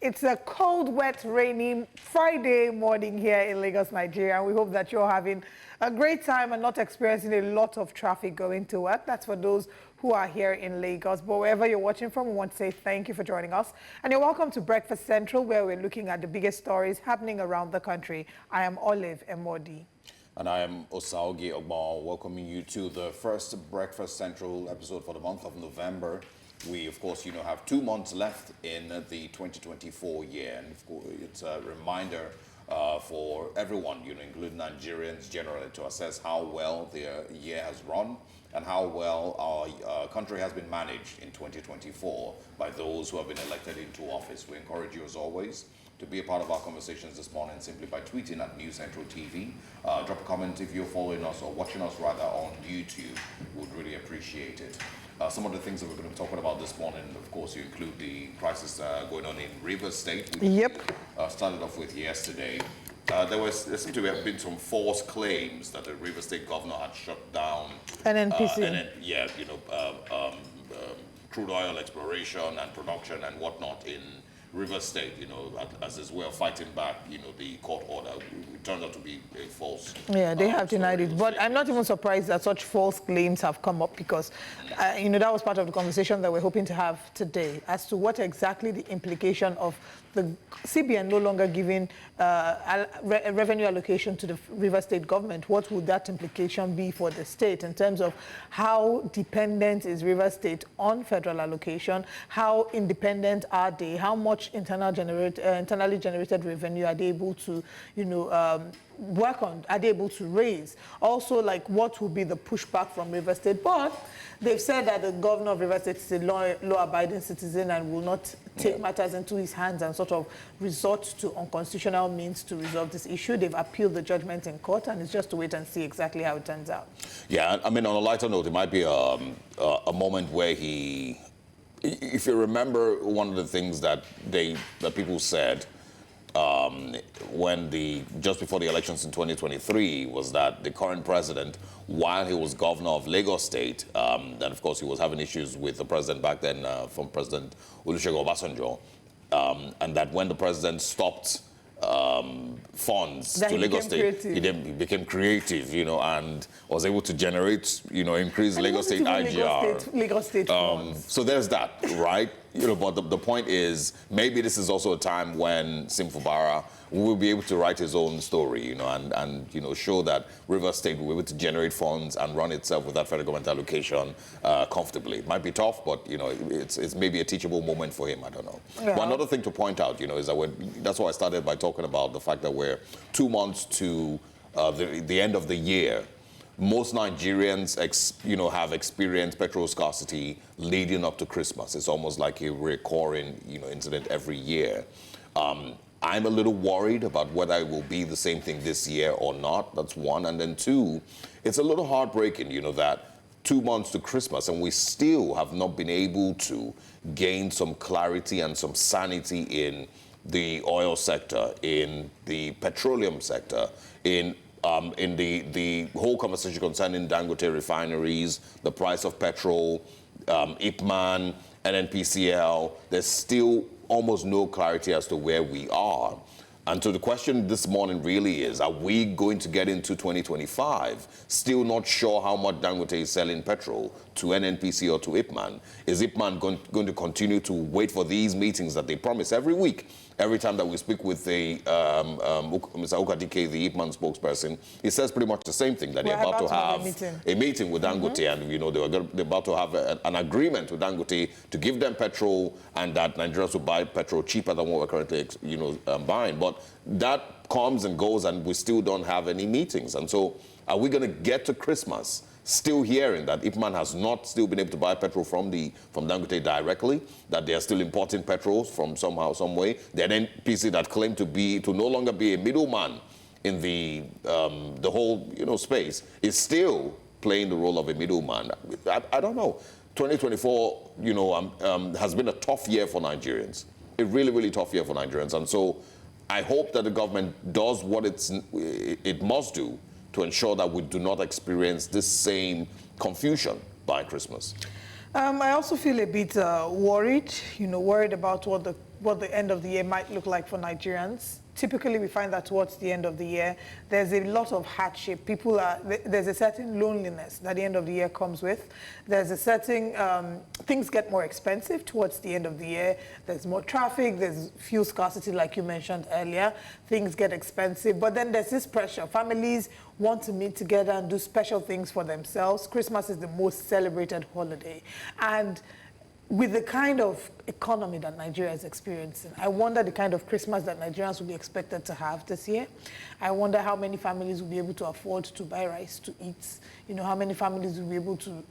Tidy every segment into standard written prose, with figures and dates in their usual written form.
It's a cold, wet, rainy Friday morning here in Lagos, Nigeria. And we hope that you're having a great time and not experiencing a lot of traffic going to work. That's for those who are here in Lagos. But wherever you're watching from, we want to say thank you for joining us. And you're welcome to Breakfast Central, where we're looking at the biggest stories happening around the country. I am Olive Emodi. And I am Osaogi Ogbon, welcoming you to the first Breakfast Central episode for the month of November. We, of course, have 2 months left in the 2024 year. And of course, it's a reminder for everyone, including Nigerians generally, to assess how well the year has run and how well our country has been managed in 2024 by those who have been elected into office. We encourage you, as always, to be a part of our conversations this morning simply by tweeting at News Central TV. Drop a comment if you're following us or watching us rather on YouTube. Would really appreciate it. Some of the things that we're going to be talking about this morning, of course, you include the crisis going on in Oyo State, which we started off with yesterday. There seemed to have been some false claims that the Oyo State governor had shut down NNPC. Crude oil exploration and production and whatnot in Oyo State, as his way of fighting back, the court order. It turned out to be a false. Yeah, they have denied it. But I'm not even surprised that such false claims have come up because, that was part of the conversation that we're hoping to have today as to what exactly the implication of the CBN no longer giving revenue allocation to the Oyo State government. What would that implication be for the state in terms of how dependent is Oyo State on federal allocation? How independent are they? How much internally generated revenue are they able to, work on? Are they able to raise? Also, what will be the pushback from Oyo State? But they've said that the governor of Oyo State is a law-abiding citizen and will not take matters into his hands and sort of resort to unconstitutional means to resolve this issue. They've appealed the judgment in court, and it's just to wait and see exactly how it turns out. Yeah, I mean, on a lighter note, it might be a moment where he, if you remember, one of the things that people said just before the elections in 2023 was that the current president, while he was governor of Lagos State, then of course he was having issues with the president back then, from President Olusegun Obasanjo, and that when the president stopped funds to Lagos State, he became creative, and was able to generate, increase Lagos State IGR. Lagos State funds. So there's that, right? But the point is, maybe this is also a time when Sim Fubara will be able to write his own story, and show that Oyo State will be able to generate funds and run itself without federal government allocation comfortably. It might be tough, but it's maybe a teachable moment for him. I don't know. Yeah. But another thing to point out, is that that's why I started by talking about the fact that we're 2 months to the end of the year. Most Nigerians, have experienced petrol scarcity leading up to Christmas. It's almost like a recurring, incident every year. I'm a little worried about whether it will be the same thing this year or not. That's one. And then two, it's a little heartbreaking, that 2 months to Christmas and we still have not been able to gain some clarity and some sanity in the oil sector, in the petroleum sector, in the whole conversation concerning Dangote refineries, the price of petrol, IPMAN, NNPCL. There's still almost no clarity as to where we are. And so the question this morning really is, are we going to get into 2025 still not sure how much Dangote is selling petrol to NNPC or to IPMAN? Is IPMAN going to continue to wait for these meetings that they promise every week? Every time that we speak with Mr. Okadike, the IPMAN spokesperson, he says pretty much the same thing, that they're about to have a meeting with Dangote, and they're about to have an agreement with Dangote to give them petrol, and that Nigerians will buy petrol cheaper than what we're currently buying. But that comes and goes, and we still don't have any meetings. And so are we going to get to Christmas still hearing that IPMAN has not still been able to buy petrol from Dangote directly, that they are still importing petrol from somehow, some way? The NNPC that claimed to no longer be a middleman in the whole space is still playing the role of a middleman. I don't know. 2024, has been a tough year for Nigerians. A really, really tough year for Nigerians. And so I hope that the government does what it must do to ensure that we do not experience this same confusion by Christmas. I also feel a bit worried, worried about what the what the end of the year might look like for Nigerians. Typically, we find that towards the end of the year, there's a lot of hardship. There's a certain loneliness that the end of the year comes with. There's a certain, things get more expensive towards the end of the year. There's more traffic, there's fuel scarcity, like you mentioned earlier. Things get expensive, but then there's this pressure. Families want to meet together and do special things for themselves. Christmas is the most celebrated holiday. And with the kind of economy that Nigeria is experiencing, I wonder the kind of Christmas that Nigerians will be expected to have this year. I wonder how many families will be able to afford to buy rice to eat. You know, how many families will be able to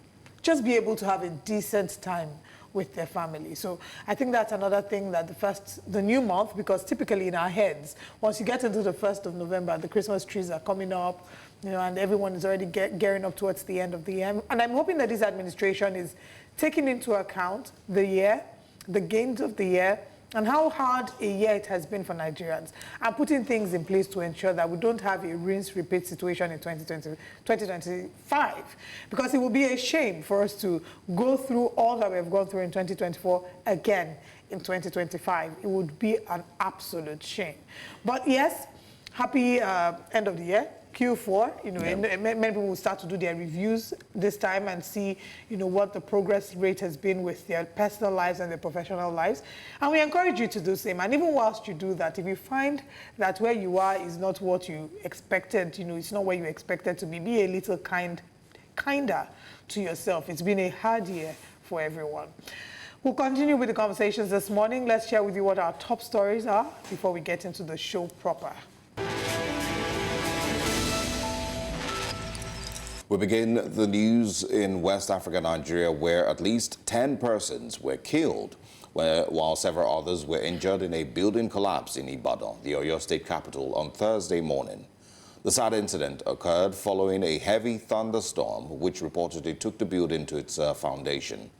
just be able to have a decent time with their family. So I think that's another thing that the new month, because typically in our heads, once you get into the 1st of November, the Christmas trees are coming up, you know, and everyone is already gearing up towards the end of the year. And I'm hoping that this administration is taking into account the year, the gains of the year, and how hard a year it has been for Nigerians, and putting things in place to ensure that we don't have a rinse-repeat situation in 2025. Because it would be a shame for us to go through all that we've gone through in 2024 again in 2025. It would be an absolute shame. But yes, happy end of the year. Q4, you know, and many people will start to do their reviews this time and see, you know, what the progress rate has been with their personal lives and their professional lives. And we encourage you to do the same. And even whilst you do that, if you find that where you are is not what you expected, you know, it's not where you expected to be a little kinder to yourself. It's been a hard year for everyone. We'll continue with the conversations this morning. Let's share with you what our top stories are before we get into the show proper. We begin the news in West Africa, Nigeria, where at least 10 persons were killed, while several others were injured in a building collapse in Ibadan, the Oyo State capital, on Thursday morning. The sad incident occurred following a heavy thunderstorm, which reportedly took the building to its foundation.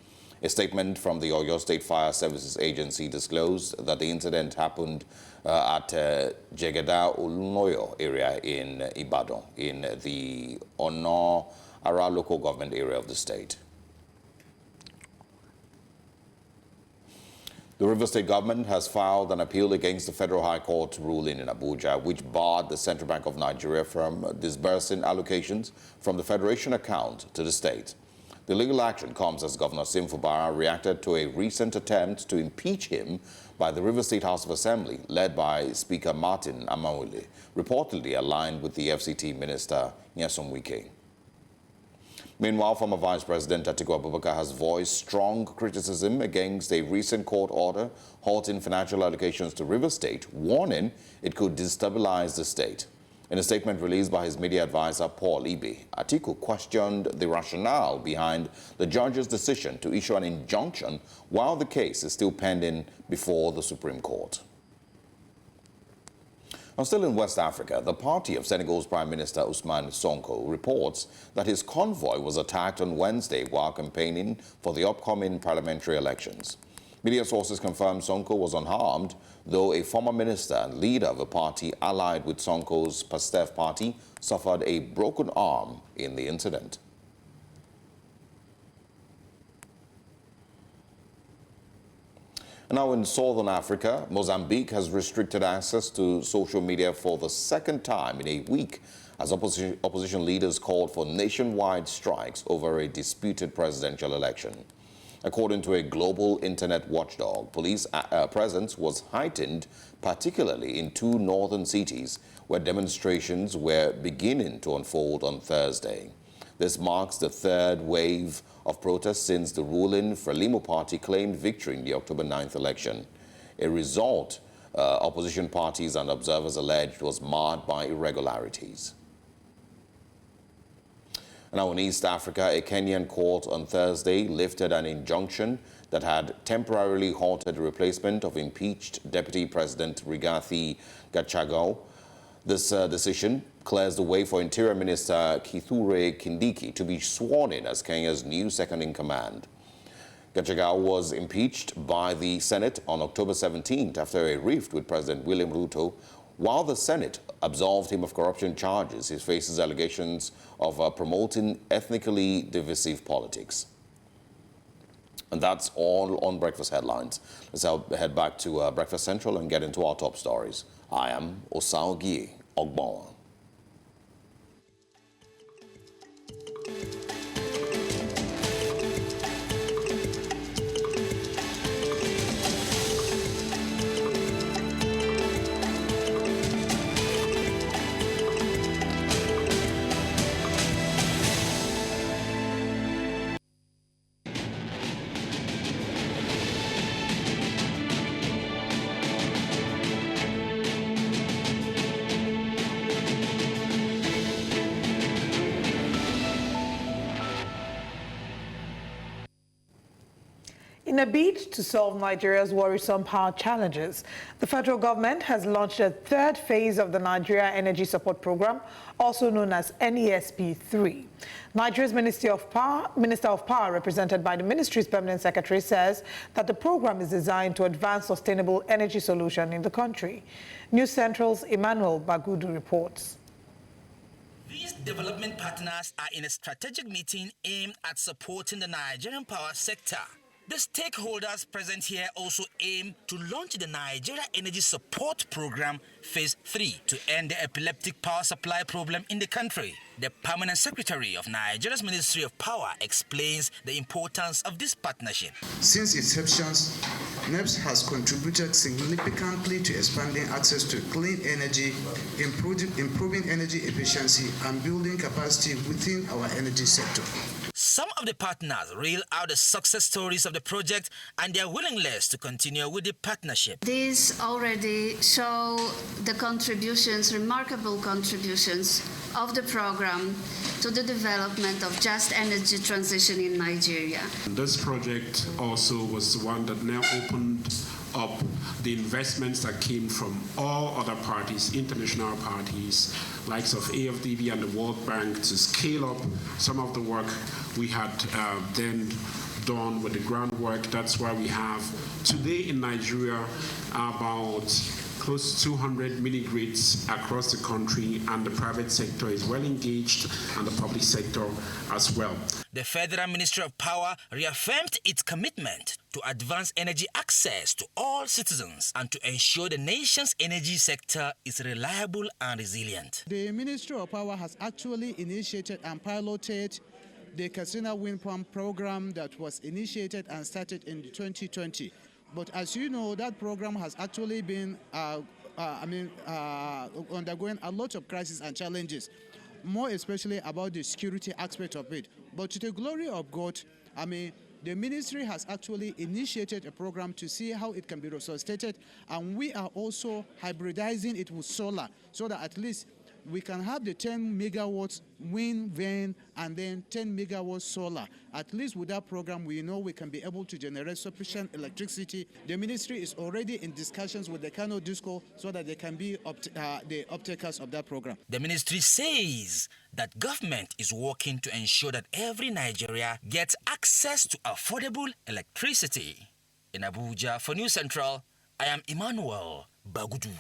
A statement from the Oyo State Fire Services Agency disclosed that the incident happened at Jegeda Olunloyo area in Ibadan, in the Ara local government area of the state. The River State government has filed an appeal against the Federal High Court ruling in Abuja, which barred the Central Bank of Nigeria from disbursing allocations from the Federation account to the state. The legal action comes as Governor Siminalayi Fubara reacted to a recent attempt to impeach him by the River State House of Assembly, led by Speaker Martin Amawule, reportedly aligned with the FCT Minister Nyesom Wike. Meanwhile, former Vice President Atiku Abubakar has voiced strong criticism against a recent court order halting financial allocations to River State, warning it could destabilize the state. In a statement released by his media advisor, Paul Ibe, Atiku questioned the rationale behind the judge's decision to issue an injunction while the case is still pending before the Supreme Court. Now, still in West Africa, the party of Senegal's Prime Minister Ousmane Sonko reports that his convoy was attacked on Wednesday while campaigning for the upcoming parliamentary elections. Media sources confirm Sonko was unharmed, though a former minister and leader of a party allied with Sonko's PASTEF party suffered a broken arm in the incident. Now in Southern Africa, Mozambique has restricted access to social media for the second time in a week as opposition leaders called for nationwide strikes over a disputed presidential election. According to a global internet watchdog, police presence was heightened, particularly in two northern cities where demonstrations were beginning to unfold on Thursday. This marks the third wave of protests since the ruling Frelimo party claimed victory in the October 9th election. A result opposition parties and observers alleged was marred by irregularities. Now in East Africa, a Kenyan court on Thursday lifted an injunction that had temporarily halted the replacement of impeached Deputy President Rigathi Gachagua. This decision clears the way for Interior Minister Kithure Kindiki to be sworn in as Kenya's new second-in-command. Gachagua was impeached by the Senate on October 17th after a rift with President William Ruto. While the Senate absolved him of corruption charges, he faces allegations of promoting ethnically divisive politics. And that's all on Breakfast Headlines. Let's head back to Breakfast Central and get into our top stories. I am Osaogie Ogbon. In a bid to solve Nigeria's worrisome power challenges, the federal government has launched a third phase of the Nigeria Energy Support Program, also known as NESP-3. Nigeria's Minister of Power, represented by the ministry's permanent secretary, says that the program is designed to advance sustainable energy solution in the country. News Central's Emmanuel Bagudu reports. These development partners are in a strategic meeting aimed at supporting the Nigerian power sector. The stakeholders present here also aim to launch the Nigeria Energy Support Program Phase 3 to end the epileptic power supply problem in the country. The permanent secretary of Nigeria's Ministry of Power explains the importance of this partnership. Since its inception, NEPS has contributed significantly to expanding access to clean energy, improving energy efficiency, and building capacity within our energy sector. Some of the partners reel out the success stories of the project and their willingness to continue with the partnership. These already show the contributions, remarkable contributions of the program to the development of just energy transition in Nigeria. This project also was the one that now opened up the investments that came from all other parties, international parties, likes of AFDB and the World Bank, to scale up some of the work we had then done with the groundwork. That's why we have today in Nigeria about close to 200 mini grids across the country, and the private sector is well engaged and the public sector as well. The Federal Ministry of Power reaffirmed its commitment to advance energy access to all citizens and to ensure the nation's energy sector is reliable and resilient. The Ministry of Power has actually initiated and piloted the Katsina Wind Farm program that was initiated and started in 2020. But as you know, that program has actually been undergoing a lot of crises and challenges, more especially about the security aspect of it. But to the glory of God, the ministry has actually initiated a program to see how it can be resuscitated, and we are also hybridizing it with solar so that at least we can have the 10 megawatts wind vane and then 10 megawatts solar. At least with that program, we know we can be able to generate sufficient electricity. The ministry is already in discussions with the Kano Disco so that they can be the uptakers of that program. The ministry says that government is working to ensure that every Nigeria gets access to affordable electricity. In Abuja, for News Central, I am Emmanuel Bagudu.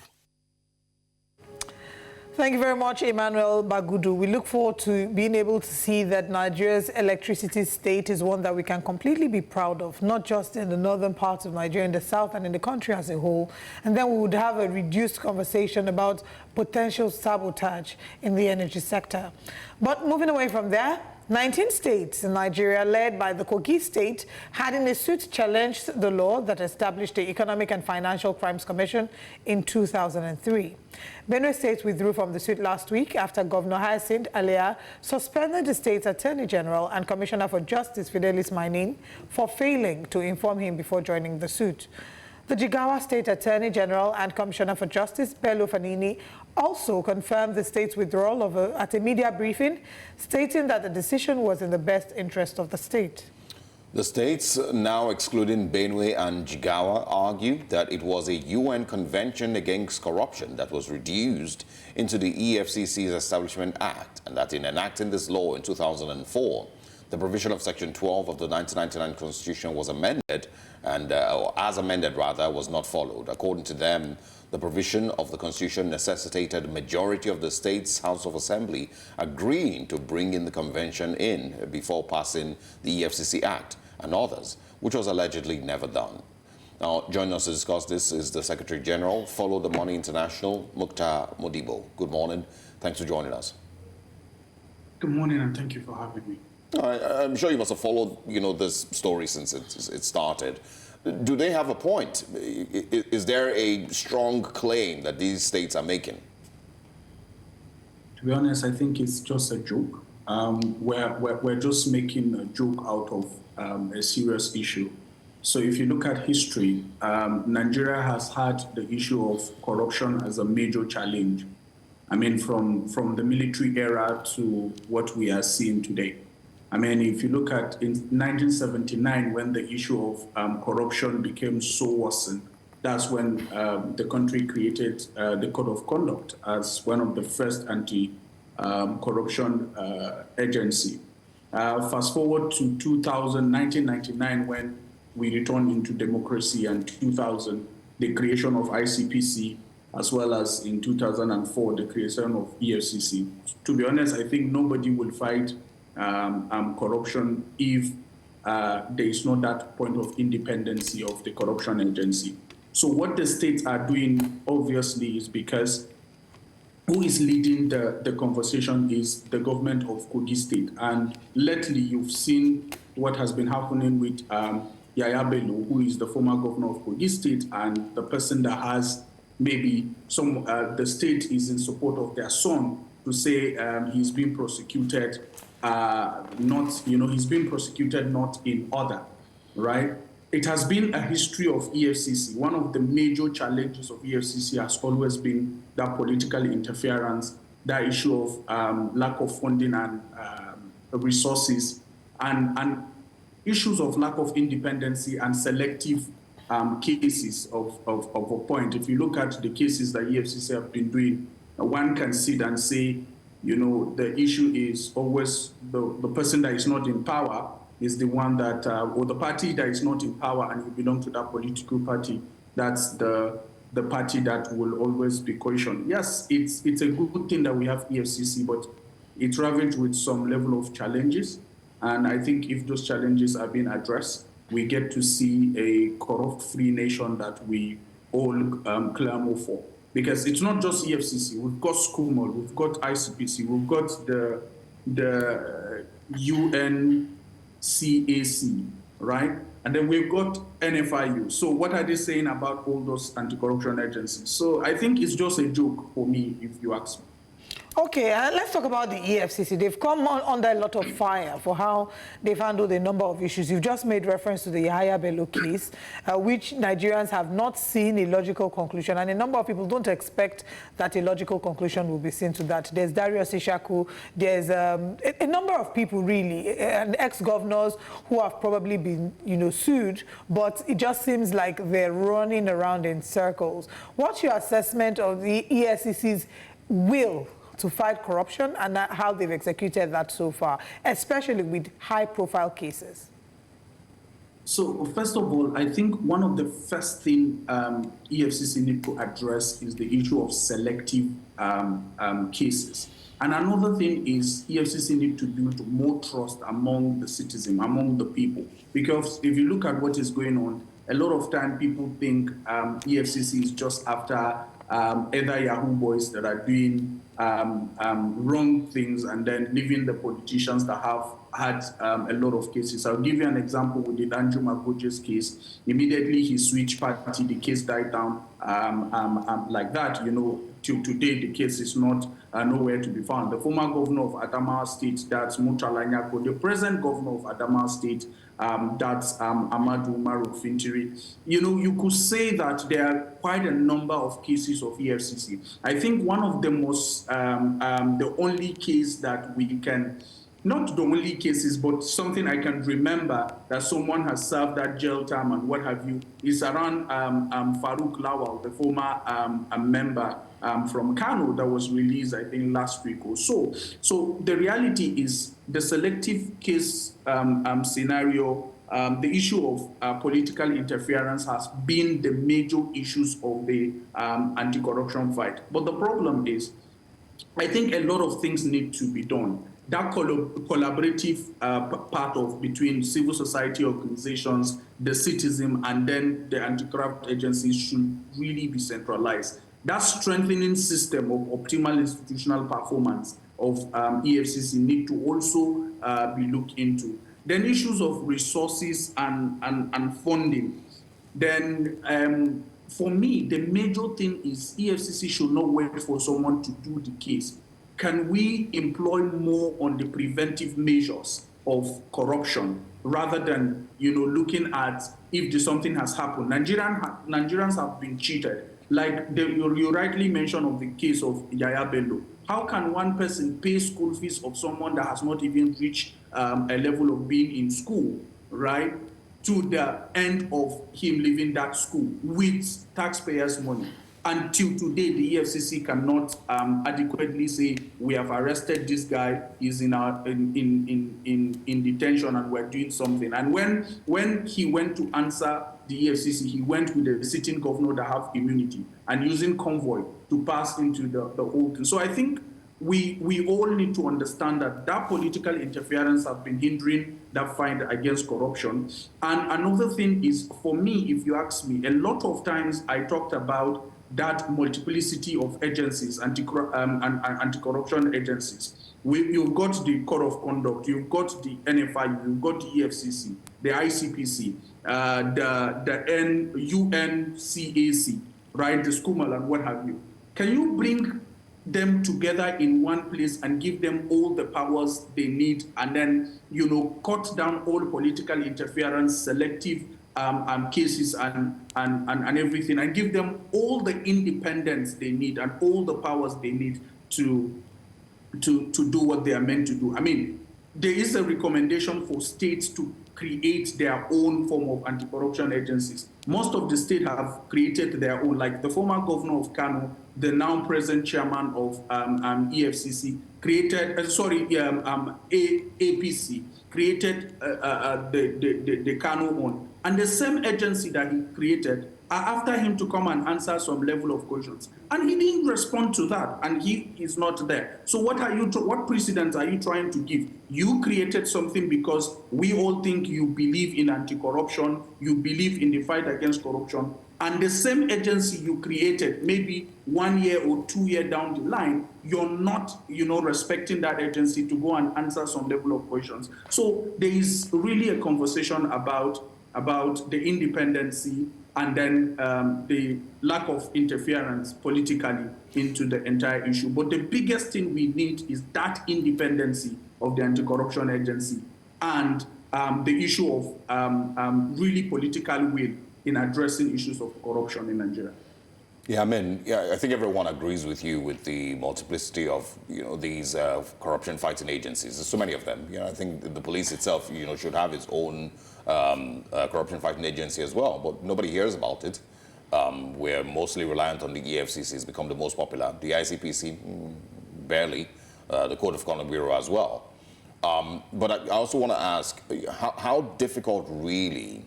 Thank you very much, Emmanuel Bagudu. We look forward to being able to see that Nigeria's electricity state is one that we can completely be proud of, not just in the northern parts of Nigeria, in the south and in the country as a whole. And then we would have a reduced conversation about potential sabotage in the energy sector. But moving away from there, 19 states in Nigeria, led by the Kogi state, had in a suit challenged the law that established the Economic and Financial Crimes Commission in 2003. Benue State withdrew from the suit last week after Governor Hyacinth Alia suspended the state's Attorney General and Commissioner for Justice Fidelis Mainin for failing to inform him before joining the suit. The Jigawa State Attorney General and Commissioner for Justice, Bello Fanini, also confirmed the state's withdrawal at a media briefing, stating that the decision was in the best interest of the state. The states, now excluding Benue and Jigawa, argue that it was a UN Convention Against Corruption that was reduced into the EFCC's Establishment Act, and that in enacting this law in 2004, the provision of Section 12 of the 1999 Constitution was amended, and as amended, rather, was not followed. According to them, the provision of the Constitution necessitated a majority of the state's House of Assembly agreeing to bring in the convention in before passing the EFCC Act, and others which was allegedly never done. Now, joining us to discuss this is the Secretary General, Follow the Money International, Mukhtar Modibo. Good morning. Thanks for joining us. Good morning, and thank you for having me. I'm sure you must have followed, this story since it started. Do they have a point? Is there a strong claim that these states are making? To be honest, I think it's just a joke. We're just making a joke out of a serious issue. So if you look at history, Nigeria has had the issue of corruption as a major challenge. I mean, from the military era to what we are seeing today. I mean, if you look at in 1979, when the issue of corruption became so worsened, that's when the country created the Code of Conduct as one of the first anti-corruption agency. Fast forward to 1999, when we returned into democracy, and 2000, the creation of ICPC, as well as in 2004, the creation of EFCC. To be honest, I think nobody will fight corruption if there is not that point of independency of the corruption agency. So what the states are doing, obviously, is because who is leading the conversation is the government of Kogi State. And lately, you've seen what has been happening with Yaya Bello, who is the former governor of Kogi State, and the person that has maybe the state is in support of their son to say he's being prosecuted, he's being prosecuted not in order, right? It has been a history of EFCC. One of the major challenges of EFCC has always been that political interference, that issue of lack of funding and resources, and issues of lack of independency and selective cases of a point. If you look at the cases that EFCC have been doing, one can sit and say, the issue is always the person that is not in power is the one that, or the party that is not in power and you belong to that political party, that's the party that will always be questioned. Yes, it's a good thing that we have EFCC, but it's ravaged with some level of challenges. And I think if those challenges are being addressed, we get to see a corrupt-free nation that we all clamor for. Because it's not just EFCC. We've got SCUMOL, we've got ICPC, we've got the UNCAC, right? And then we've got NFIU. So what are they saying about all those anti-corruption agencies? So I think it's just a joke for me, if you ask me. Okay, let's talk about the EFCC. They've come under a lot of fire for how they've handled a number of issues. You've just made reference to the Yahaya Bello case, which Nigerians have not seen a logical conclusion, and a number of people don't expect that a logical conclusion will be seen to that. There's Darius Ishaku, there's a number of people really, and ex-governors who have probably been, sued, but it just seems like they're running around in circles. What's your assessment of the EFCC's will to fight corruption and how they've executed that so far, especially with high-profile cases? So first of all, I think one of the first things EFCC need to address is the issue of selective cases. And another thing is EFCC need to build more trust among the citizens, among the people. Because if you look at what is going on, a lot of time people think EFCC is just after either Yahoo boys that are doing wrong things and then leaving the politicians that have had a lot of cases. I'll give you an example with the Danju Magoje's case. Immediately he switched party, the case died down like that. Till today the case is not nowhere to be found. The former governor of Adamawa State, that's Murtala Nyako, the present governor of Adamawa State, that's Amadou Umaru Fintiri. You could say that there are quite a number of cases of EFCC. I think one of the most, the only case that we can, not the only cases, but something I can remember that someone has served that jail term and what have you, is around Farouk Lawal, the former member from Kano that was released, I think, last week or so. So the reality is the selective case scenario, the issue of political interference has been the major issues of the anti-corruption fight. But the problem is, I think a lot of things need to be done. that collaborative part of between civil society organizations, the citizen, and then the anti-corrupt agencies should really be centralized. That strengthening system of optimal institutional performance of EFCC need to also be looked into. Then issues of resources and funding. Then for me, the major thing is EFCC should not wait for someone to do the case. Can we employ more on the preventive measures of corruption rather than, looking at if something has happened? Nigerians have been cheated. Like you rightly mentioned of the case of Yaya Bello. How can one person pay school fees of someone that has not even reached a level of being in school, right, to the end of him leaving that school with taxpayers' money? Until today, the EFCC cannot adequately say we have arrested this guy, he's in detention, and we're doing something. And when he went to answer the EFCC, he went with the sitting governor that have immunity and using convoy to pass into the whole thing. So I think we all need to understand that political interference has been hindering that fight against corruption. And another thing is, for me, if you ask me, a lot of times I talked about that multiplicity of agencies, anti-corruption agencies. You've got the Code of Conduct, you've got the NFI, you've got the EFCC, the ICPC, the UNCAC, right, the SCUMAL and what have you. Can you bring them together in one place and give them all the powers they need, and then, cut down all political interference, selective cases and everything, and give them all the independence they need and all the powers they need to do what they are meant to do? I mean, there is a recommendation for states to create their own form of anti-corruption agencies. Most of the states have created their own, like the former governor of Kano, the now present chairman of EFCC, created, APC, created the Kano one. And the same agency that he created are after him to come and answer some level of questions. And he didn't respond to that, and he is not there. So what precedents are you trying to give? You created something because we all think you believe in anti-corruption, you believe in the fight against corruption, and the same agency you created maybe 1 year or 2 years down the line, you're not, respecting that agency to go and answer some level of questions. So there is really a conversation about the independency and then the lack of interference politically into the entire issue. But the biggest thing we need is that independency of the anti-corruption agency and the issue of really political will in addressing issues of corruption in Nigeria. Yeah, I think everyone agrees with you with the multiplicity of, these corruption fighting agencies. There's so many of them. I think the police itself, should have its own corruption fighting agency as well, but nobody hears about it. We're mostly reliant on the EFCC. It's become the most popular. The ICPC, barely. The Code of Conduct Bureau as well. But I also want to ask, how difficult really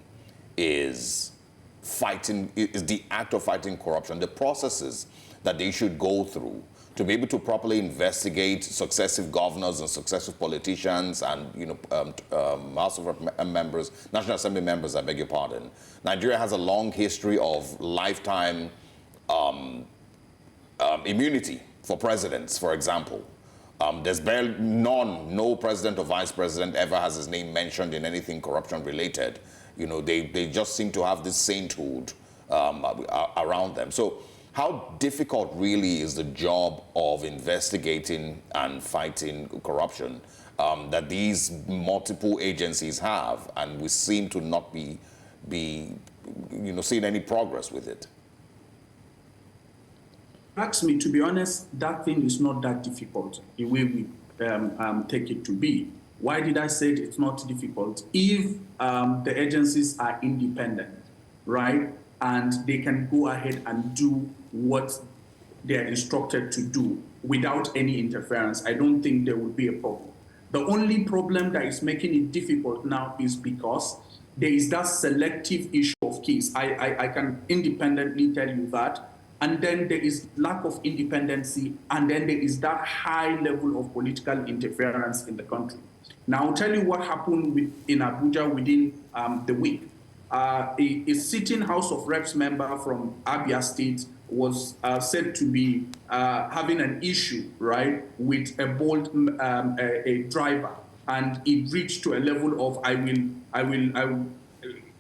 is the act of fighting corruption, the processes that they should go through to be able to properly investigate successive governors and successive politicians and, House of members, National Assembly members, I beg your pardon. Nigeria has a long history of lifetime immunity for presidents, for example. There's barely no president or vice president ever has his name mentioned in anything corruption related. They just seem to have this sainthood around them. So how difficult really is the job of investigating and fighting corruption that these multiple agencies have, and we seem to not be seeing any progress with it? Ask me, to be honest, that thing is not that difficult the way we take it to be. Why did I say it's not difficult? If the agencies are independent, right, and they can go ahead and do what they're instructed to do without any interference, I don't think there would be a problem. The only problem that is making it difficult now is because there is that selective issue of case. I can independently tell you that and then there is lack of independency, and then there is that high level of political interference in the country. Now, I'll tell you what happened in Abuja within the week. A sitting House of Reps member from Abia State was said to be having an issue, right, with a Bolt a driver, and it reached to a level of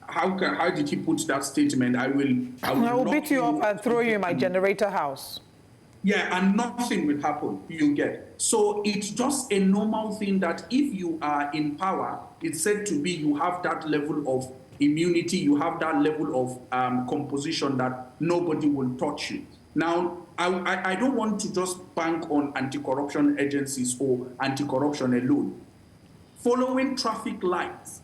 how did he put that statement? I will beat you up and throw you in my generator house. Yeah, and nothing will happen, you get. So it's just a normal thing that if you are in power, it's said to be you have that level of immunity, you have that level of composition that nobody will touch you. Now, I don't want to just bank on anti-corruption agencies or anti-corruption alone. Following traffic lights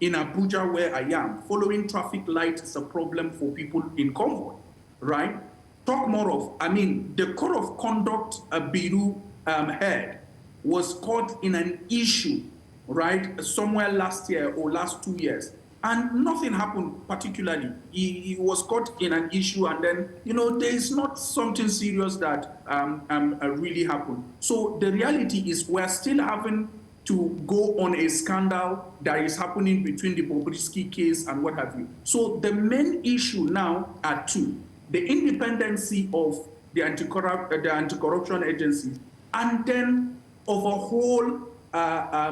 in Abuja, where I am, following traffic lights is a problem for people in convoy, right? Talk more of, the Code of Conduct Biru head was caught in an issue, right, somewhere last year or last 2 years, and nothing happened particularly. He was caught in an issue, and then, there is not something serious that really happened. So the reality is we're still having to go on a scandal that is happening between the Bobrisky case and what have you. So the main issue now are two: the independency of the anti-corruption agency, and then overall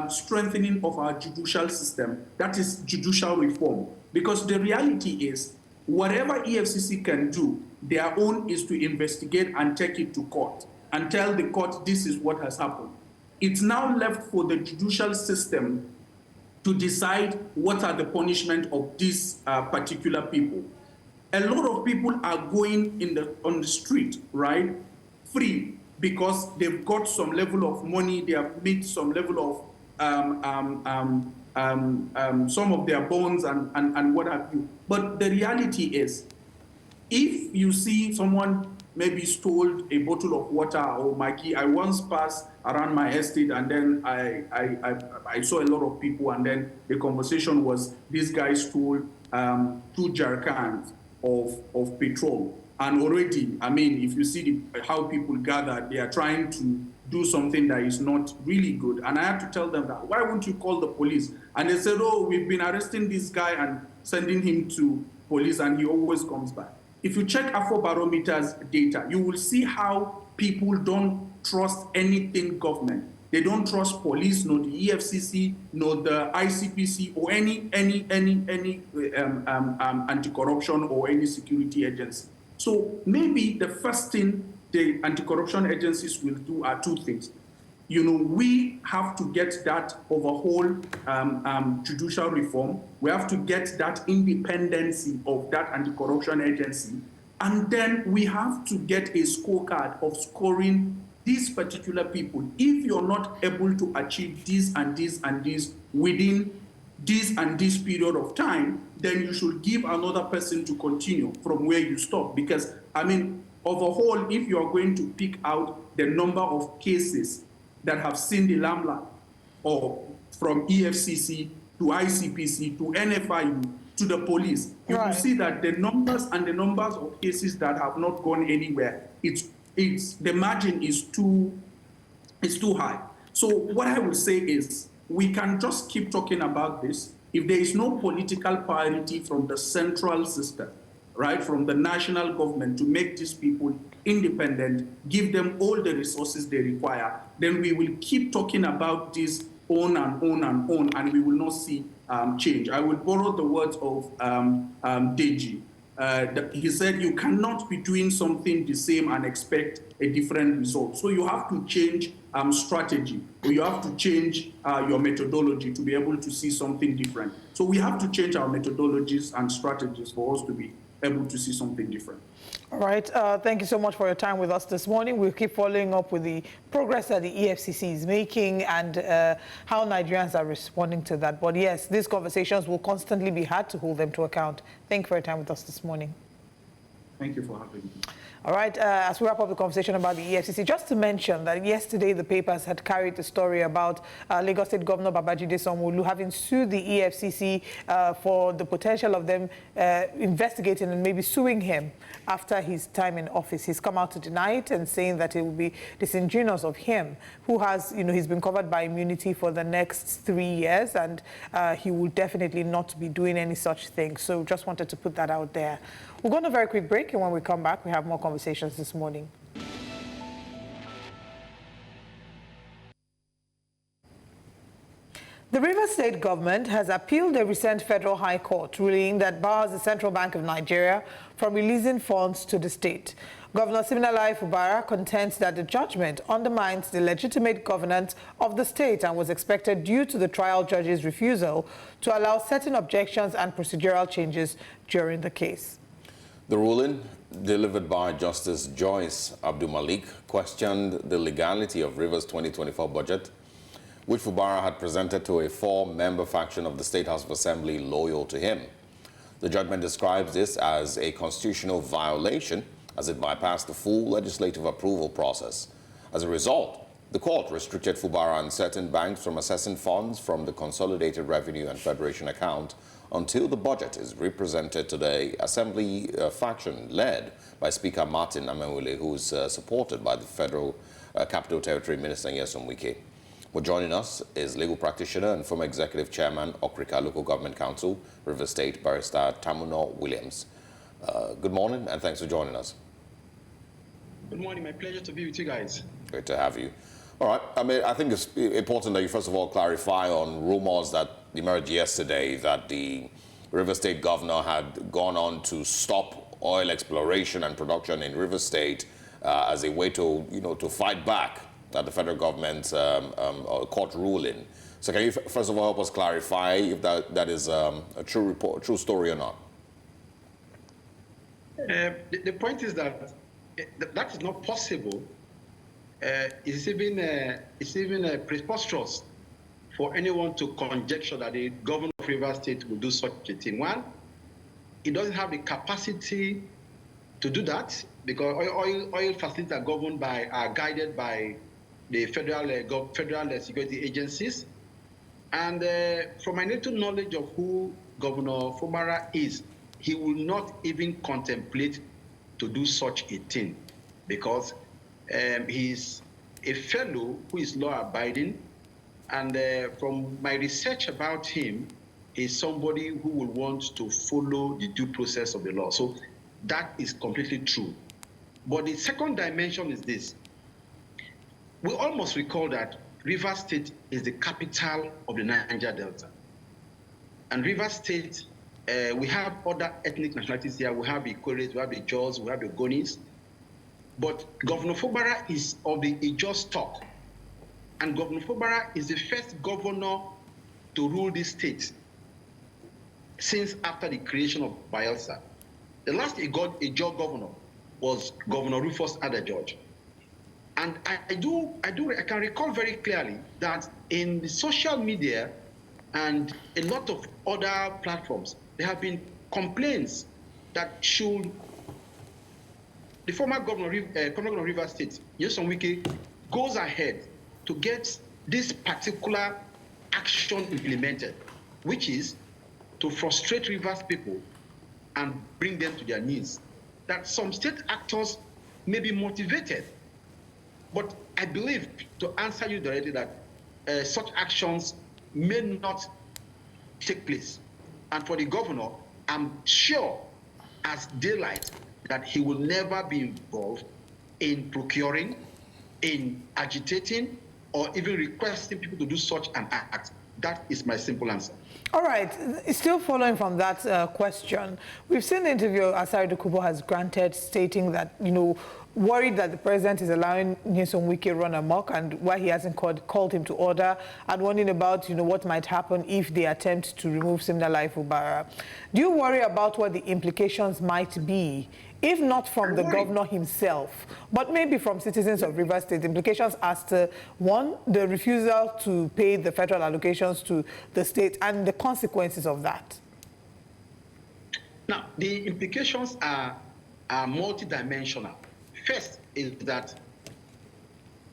strengthening of our judicial system, that is judicial reform. Because the reality is, whatever EFCC can do, their own is to investigate and take it to court and tell the court this is what has happened. It's now left for the judicial system to decide what are the punishment of these particular people. A lot of people are going on the street, right, free, because they've got some level of money, they have made some level of some of their bonds and what have you. But the reality is, if you see someone maybe stole a bottle of water or Maggie, I once passed around my estate, and then I saw a lot of people, and then the conversation was this guy stole 2 jerrycans of petrol. And already, if you see how people gather, they are trying to do something that is not really good. And I had to tell them that, why won't you call the police? And they said, oh, we've been arresting this guy and sending him to police, and he always comes back. If you check Afrobarometer's data, you will see how people don't trust anything government. They don't trust police, nor the EFCC, nor the ICPC, or any anti-corruption or any security agency. So maybe the first thing the anti-corruption agencies will do are 2 things. We have to get that overall judicial reform. We have to get that independency of that anti-corruption agency. And then we have to get a scorecard of scoring these particular people. If you're not able to achieve this and this and this within this and this period of time, then you should give another person to continue from where you stop. Because, overall, if you are going to pick out the number of cases that have seen the limelight, or from EFCC to ICPC to NFIU to the police, you will see that the numbers of cases that have not gone anywhere, the margin is too high. So what I will say is, we can just keep talking about this. If there is no political priority from the central system, right, from the national government to make these people independent, give them all the resources they require, then we will keep talking about this on and on and on, and we will not see change. I will borrow the words of Deji. He said, you cannot be doing something the same and expect a different result. So you have to change strategy, or you have to change your methodology to be able to see something different. So we have to change our methodologies and strategies for us to be able to see something different. All right. Thank you so much for your time with us this morning. We'll keep following up with the progress that the EFCC is making and how Nigerians are responding to that. But yes, these conversations will constantly be had to hold them to account. Thank you for your time with us this morning. Thank you for having me. All right, as we wrap up the conversation about the EFCC, just to mention that yesterday the papers had carried the story about Lagos State Governor Babajide Sanwo-Olu having sued the EFCC for the potential of them investigating and maybe suing him after his time in office. He's come out to deny it and saying that it would be disingenuous of him, who has, he's been covered by immunity for the next 3 years, and he will definitely not be doing any such thing. So just wanted to put that out there. We'll go on a very quick break, and when we come back, we have more conversations this morning. The Rivers State government has appealed a recent federal high court ruling that bars the Central Bank of Nigeria from releasing funds to the state. Governor Siminalayi Fubara contends that the judgment undermines the legitimate governance of the state and was expected due to the trial judge's refusal to allow certain objections and procedural changes during the case. The ruling, delivered by Justice Joyce Abdul-Malik, questioned the legality of Rivers' 2024 budget, which Fubara had presented to a 4-member faction of the State House of Assembly loyal to him. The judgment describes this as a constitutional violation, as it bypassed the full legislative approval process. As a result, the court restricted Fubara and certain banks from assessing funds from the Consolidated Revenue and Federation account until the budget is represented to the Assembly faction led by Speaker Martin Amenwule, who is supported by the Federal Capital Territory Minister Nyesom Wike. Well, joining us is legal practitioner and former executive chairman, Okrika Local Government Council, Rivers State, Barrister Tamuno Williams. Good morning, and thanks for joining us. Good morning. My pleasure to be with you guys. Great to have you. All right. I think it's important that you first of all clarify on rumors that emerged yesterday that the Rivers State governor had gone on to stop oil exploration and production in Rivers State as a way to, to fight back at the federal government's court ruling. So can you first of all help us clarify if that is a true story or not? The point is that that is not possible. It's even preposterous for anyone to conjecture that the governor of Rivers State will do such a thing. One, he doesn't have the capacity to do that because oil facilities are guided by the federal security agencies. And from my little knowledge of who Governor Fubara is, he will not even contemplate to do such a thing because he's a fellow who is law-abiding, and from my research about him, he's somebody who will want to follow the due process of the law. So that is completely true. But the second dimension is this. We almost recall that Rivers State is the capital of the Niger Delta. And Rivers State, we have other ethnic nationalities here. We have the Ikores, we have the Jaws, we have the Ogonis. But Governor Fubara is of the Ijaw stock. And Governor Fubara is the first governor to rule this state since after the creation of Bayelsa. The last Ijaw governor was Governor Rufus Adegeorge. And I can recall very clearly that in the social media and a lot of other platforms, there have been complaints that should the former governor of Rivers State, Nyesom Wike, goes ahead to get this particular action implemented, which is to frustrate Rivers people and bring them to their knees. That some state actors may be motivated, but I believe, to answer you directly, that such actions may not take place. And for the governor, I'm sure as daylight that he will never be involved in procuring, in agitating, or even requesting people to do such an act. That is my simple answer. All right. Still following from that question, we've seen the interview Asari Dokubo has granted, stating that, worried that the president is allowing Nyesom Wike run amok and why he hasn't called him to order, and wondering about, what might happen if they attempt to remove Siminalayi Fubara. Do you worry about what the implications might be, if not from the governor himself, but maybe from citizens of Rivers State? Implications as to, one, the refusal to pay the federal allocations to the state and the consequences of that. Now, the implications are multidimensional. First is that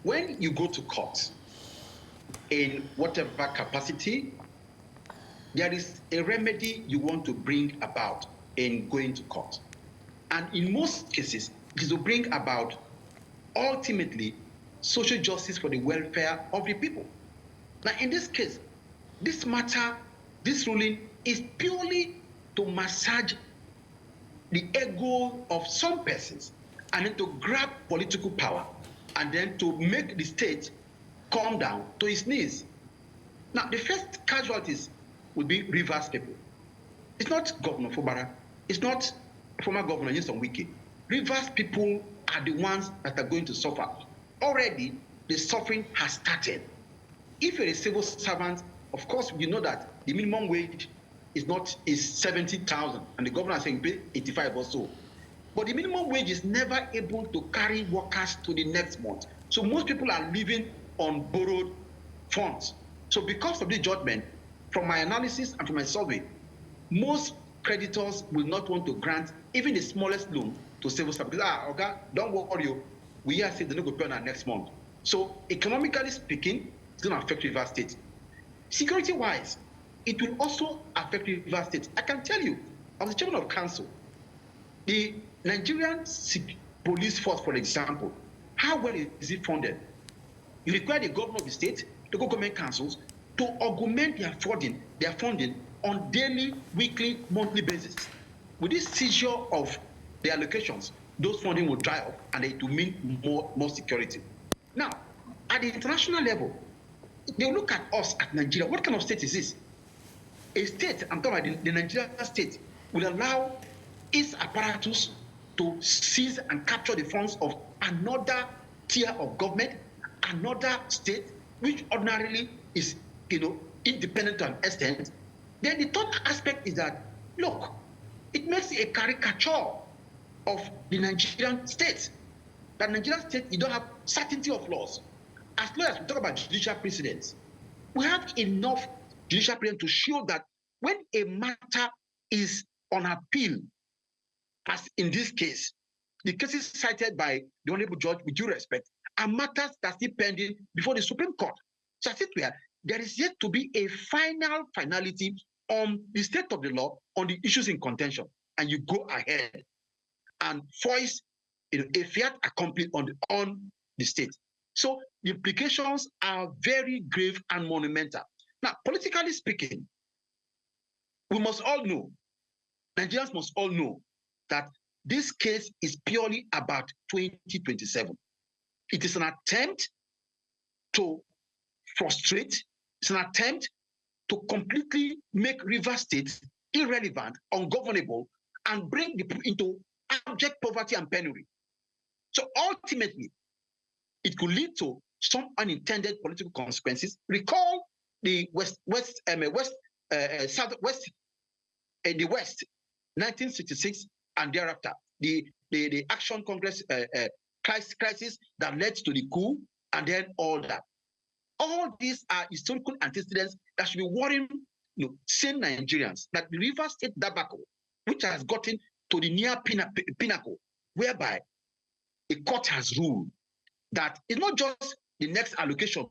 when you go to court, in whatever capacity, there is a remedy you want to bring about in going to court. And in most cases, it is to bring about, ultimately, social justice for the welfare of the people. Now, in this case, this matter, this ruling is purely to massage the ego of some persons and then to grab political power and then to make the state come down to its knees. Now, the first casualties would be Rivers people. It's not Governor Fubara. It's not former Governor Nyesom Wike. Rivers people are the ones that are going to suffer. Already, the suffering has started. If you're a civil servant, of course, you know that the minimum wage is 70,000, and the governor is saying pay 85 or so. But the minimum wage is never able to carry workers to the next month. So most people are living on borrowed funds. So because of the judgment, from my analysis and from my survey, most creditors will not want to grant even the smallest loan to civil servants. Okay, don't worry, we are saying they're not going to pay on our next month. So economically speaking, it's going to affect Rivers State. Security-wise, it will also affect Rivers State. I can tell you, as the chairman of council, the Nigerian police force, for example, how well is it funded? You require the governor of the state, local government councils, to augment their funding on daily, weekly, monthly basis. With this seizure of the allocations, those funding will dry up and it will mean more security. Now, at the international level, they look at us at Nigeria. What kind of state is this? A state, I'm talking about the Nigerian state, will allow its apparatus to seize and capture the funds of another tier of government, another state, which ordinarily is, independent to an extent. Then the third aspect is that, look, it makes a caricature of the Nigerian state. That Nigerian state, you don't have certainty of laws. As long as we talk about judicial precedents, we have enough judicial precedent to show that when a matter is on appeal, as in this case, the cases cited by the Honorable Judge, with due respect, are matters that are still pending before the Supreme Court. So as it were, there is yet to be a finality on the state of the law on the issues in contention, and you go ahead and voice a fiat accompli on the state. So the implications are very grave and monumental. Now, politically speaking, we must all know, Nigerians must all know, that this case is purely about 2027. It is an attempt to frustrate, it's an attempt to completely make Rivers State irrelevant, ungovernable, and bring the people into abject poverty and penury. So ultimately, it could lead to some unintended political consequences. Recall the Southwest, in the West, 1966 and thereafter, the Action Congress crisis that led to the coup, and then all that. All these are historical antecedents that should be worrying sane Nigerians, that the Rivers State debacle, which has gotten to the near pinnacle, whereby a court has ruled that it's not just the next allocation,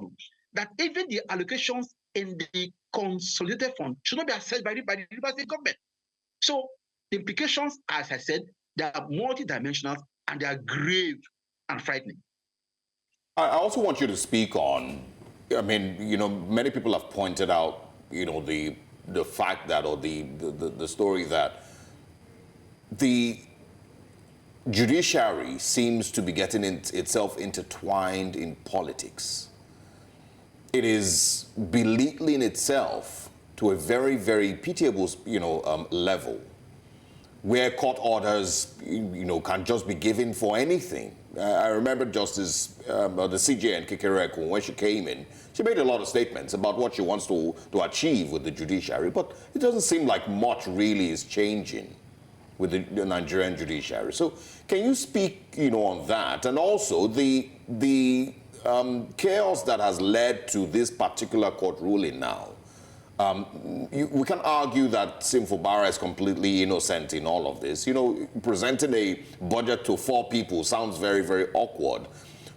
that even the allocations in the consolidated fund should not be assessed by the Rivers State government. So the implications, as I said, they are multidimensional and they are grave and frightening. I also want you to speak on, I mean, many people have pointed out, the fact that, or the story that the judiciary seems to be getting itself intertwined in politics. It is belittling itself to a very, very pitiable, level, where court orders, can just be given for anything. I remember Justice, the CJ and Kekereku, when she came in, she made a lot of statements about what she wants to achieve with the judiciary, but it doesn't seem like much really is changing with the Nigerian judiciary. So can you speak, on that? And also the chaos that has led to this particular court ruling now. We can argue that Sim Fubara is completely innocent in all of this. Presenting a budget to 4 people sounds very, very awkward.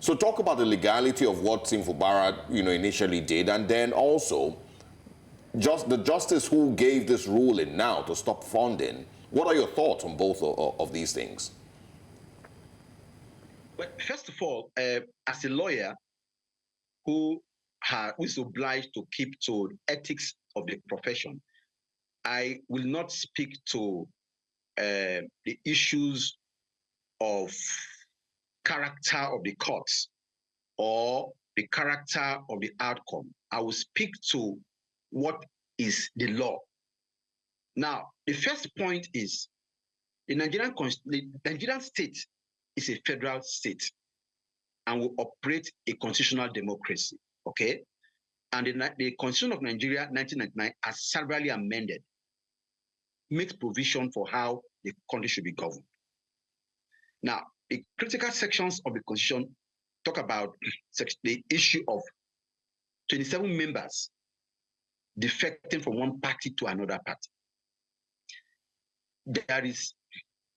So talk about the legality of what Sim Fubara, initially did, and then also just the justice who gave this ruling now to stop funding. What are your thoughts on both of these things? Well, first of all, as a lawyer who is obliged to keep to ethics of the profession, I will not speak to the issues of character of the courts or the character of the outcome. I will speak to what is the law. Now, the first point is the Nigerian state is a federal state and will operate a constitutional democracy, okay? And the Constitution of Nigeria, 1999, as severally amended, makes provision for how the country should be governed. Now, the critical sections of the Constitution talk about the issue of 27 members defecting from one party to another party. There is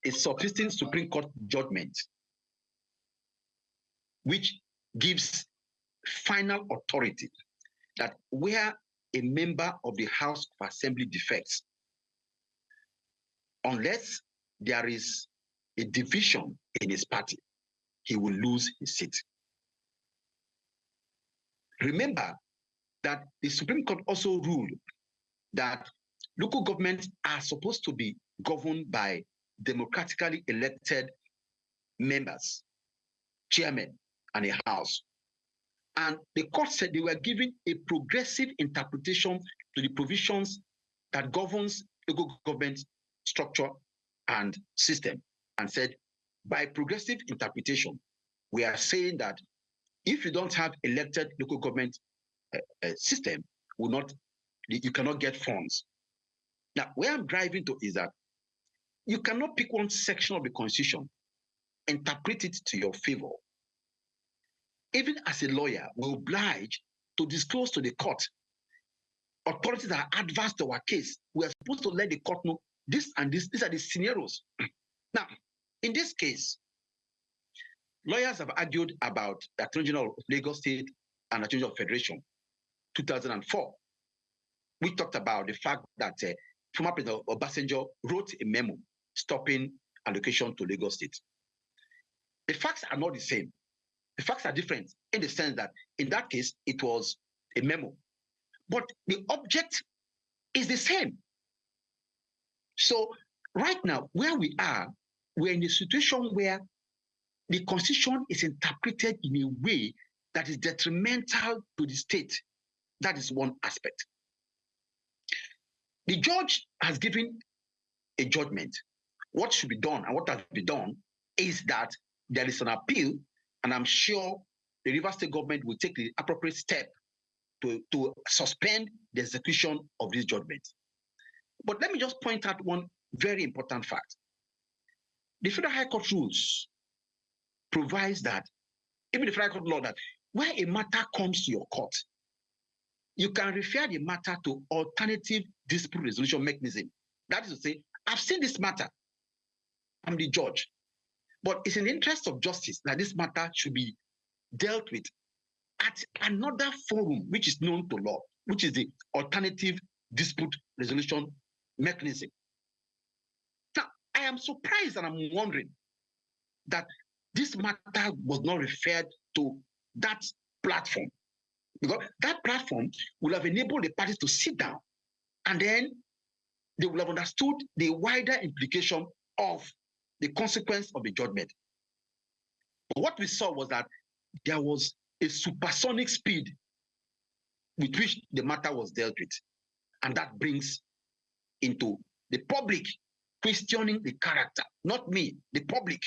a subsisting Supreme Court judgment which gives final authority that where a member of the House of Assembly defects, unless there is a division in his party, he will lose his seat. Remember that the Supreme Court also ruled that local governments are supposed to be governed by democratically elected members, chairmen, and a house. And the court said they were giving a progressive interpretation to the provisions that governs local government structure and system, and said, by progressive interpretation, we are saying that if you don't have elected local government system, you cannot get funds. Now, where I'm driving to is that you cannot pick one section of the Constitution, interpret it to your favor. Even as a lawyer, we're obliged to disclose to the court authorities that are adverse to our case. We are supposed to let the court know this and this. These are the scenarios. Now, in this case, lawyers have argued about the Attorney General of Lagos State and Attorney General of Federation, 2004. We talked about the fact that former President Obasanjo wrote a memo stopping allocation to Lagos State. The facts are not the same. The facts are different in the sense that in that case, it was a memo. But the object is the same. So right now, where we are, we're in a situation where the Constitution is interpreted in a way that is detrimental to the state. That is one aspect. The judge has given a judgment. What should be done and what has been done is that there is an appeal, and I'm sure the Rivers State government will take the appropriate step to suspend the execution of this judgment. But let me just point out one very important fact. The Federal High Court rules provides that, even the Federal Court law, that where a matter comes to your court, you can refer the matter to alternative dispute resolution mechanism. That is to say, I've seen this matter, I'm the judge, but it's in the interest of justice that this matter should be dealt with at another forum which is known to law, which is the alternative dispute resolution mechanism. Now, I am surprised and I'm wondering that this matter was not referred to that platform, because that platform will have enabled the parties to sit down, and then they will have understood the wider implication of the consequence of the judgment. But what we saw was that there was a supersonic speed with which the matter was dealt with. And that brings into the public questioning the character, not me, the public.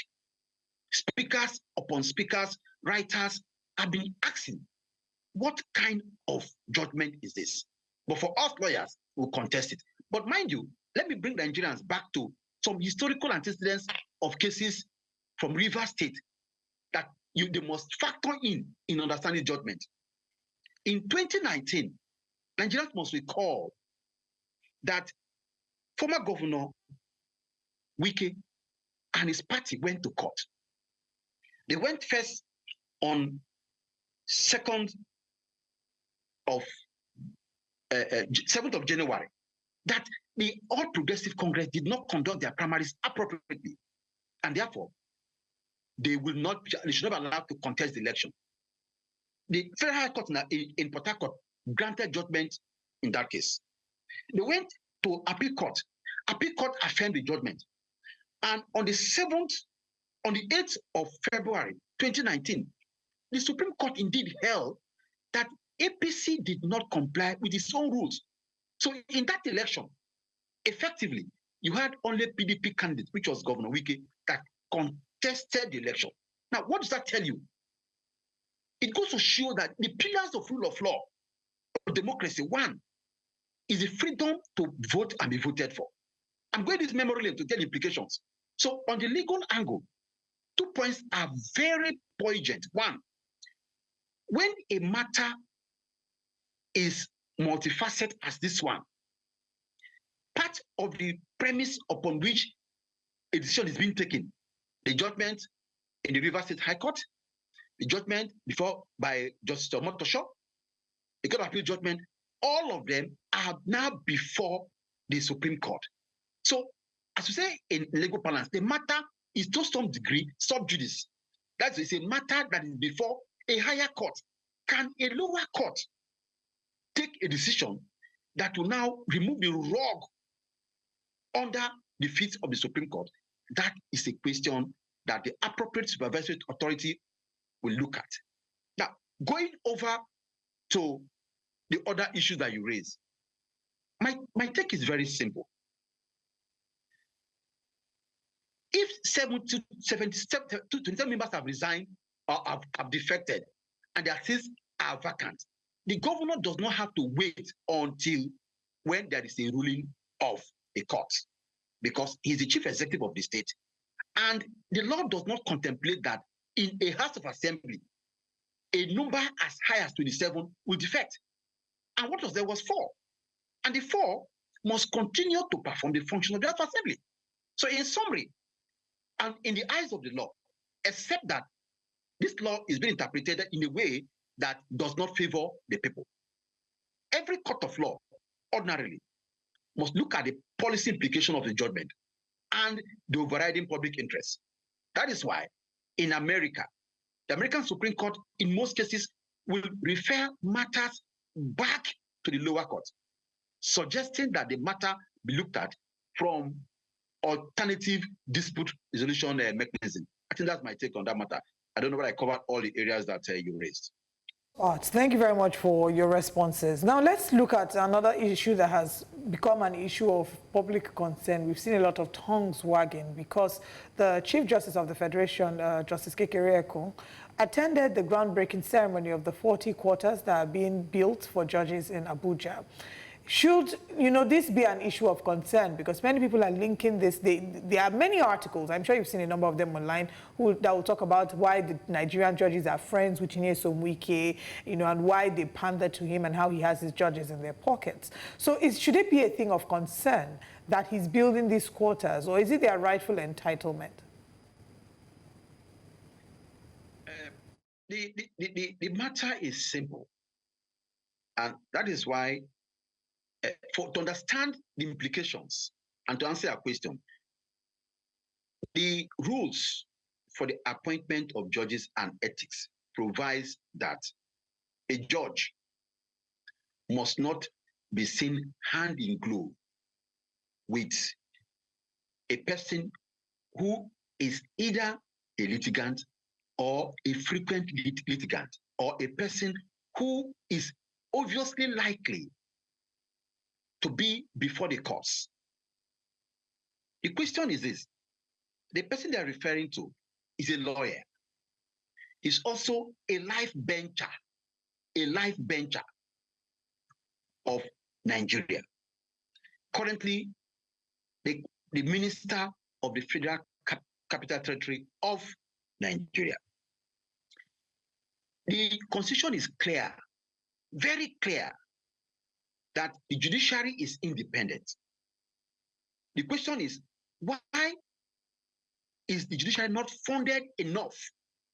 Speakers upon speakers, writers have been asking, what kind of judgment is this? But for us lawyers, we'll contest it. But mind you, let me bring the Nigerians back to some historical antecedents of cases from Rivers State that they must factor in understanding judgment. In 2019, Nigerians must recall that former Governor Wike and his party went to court. They went first on 7th of January, that the All Progressive Congress did not conduct their primaries appropriately, and therefore they should not be allowed to contest the election. The Federal High Court in Port Harcourt granted judgment in that case. They went to Appeal Court. Appeal Court affirmed the judgment. And on the 8th of February 2019, the Supreme Court indeed held that APC did not comply with its own rules. So in that election, effectively, you had only PDP candidate, which was Governor Wike, that contested the election. Now, what does that tell you? It goes to show that the pillars of rule of law, of democracy, one, is the freedom to vote and be voted for. I'm going to this memorial to tell implications. So on the legal angle, 2 points are very poignant. One, when a matter is multifaceted as this one, part of the premise upon which a decision is being taken, the judgment in the Rivers State High Court, the judgment by Justice Omotosho, the Court of Appeal judgment, all of them are now before the Supreme Court. So, as we say in legal parlance, the matter is to some degree sub judice. That is a matter that is before a higher court. Can a lower court take a decision that will now remove the rug under the feet of the Supreme Court? That is a question that the appropriate supervisory authority will look at. Now, going over to the other issues that you raise, my take is very simple. If 27 members have resigned or have defected and their seats are vacant, the governor does not have to wait until when there is a ruling of a court, because he's the chief executive of the state. And the law does not contemplate that in a House of Assembly, a number as high as 27 will defect. And what was there was 4. And the 4 must continue to perform the function of the House of Assembly. So in summary, and in the eyes of the law, except that this law is being interpreted in a way that does not favor the people, every court of law ordinarily must look at the policy implication of the judgment and the overriding public interest. That is why in America, the American Supreme Court in most cases will refer matters back to the lower court, suggesting that the matter be looked at from alternative dispute resolution mechanism. I think that's my take on that matter. I don't know whether I covered all the areas that you raised. Thank you very much for your responses. Now let's look at another issue that has become an issue of public concern. We've seen a lot of tongues wagging because the Chief Justice of the Federation, Justice Kekere Ekun, attended the groundbreaking ceremony of the 40 quarters that are being built for judges in Abuja. Should, this be an issue of concern? Because many people are linking this. There are many articles, I'm sure you've seen a number of them online, that will talk about why the Nigerian judges are friends with Nyesom Wike, and why they pander to him and how he has his judges in their pockets. So should it be a thing of concern that he's building these quarters, or is it their rightful entitlement? The matter is simple. And that is why to understand the implications and to answer your question, the rules for the appointment of judges and ethics provides that a judge must not be seen hand in glove with a person who is either a litigant or a frequent litigant, or a person who is obviously likely to be before the courts. The question is this: the person they are referring to is a lawyer. He's also a life bencher of Nigeria. Currently, the Minister of the Federal Capital Territory of Nigeria. The Constitution is clear, very clear, that the judiciary is independent. The question is, why is the judiciary not funded enough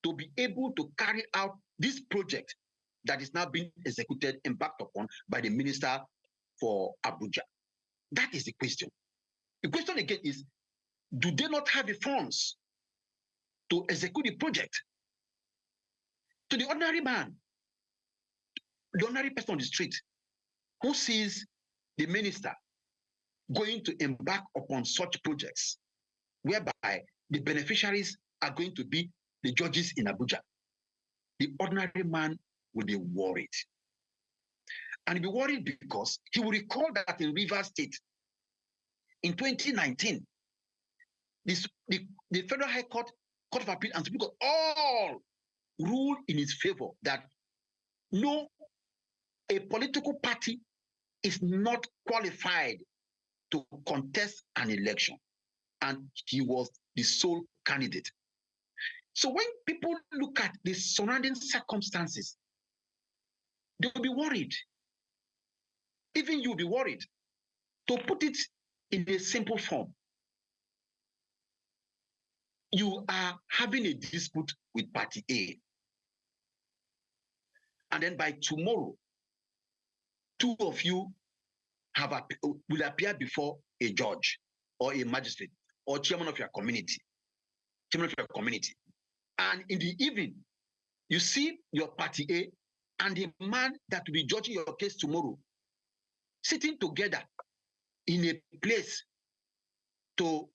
to be able to carry out this project that is now being executed, embarked upon by the Minister for Abuja? That is the question. The question again is, do they not have the funds to execute the project? To the ordinary man, the ordinary person on the street who sees the minister going to embark upon such projects, whereby the beneficiaries are going to be the judges in Abuja, the ordinary man will be worried. And he'll be worried because he will recall that in Rivers State, in 2019, the Federal High Court, Court of Appeal, and Supreme Court all ruled in his favor that no, a political party is not qualified to contest an election. And he was the sole candidate. So when people look at the surrounding circumstances, they will be worried. Even you will be worried. To put it in a simple form, you are having a dispute with Party A. And then by tomorrow, two of you will appear before a judge or a magistrate or chairman of your community. And in the evening, you see your Party A and the man that will be judging your case tomorrow sitting together in a place to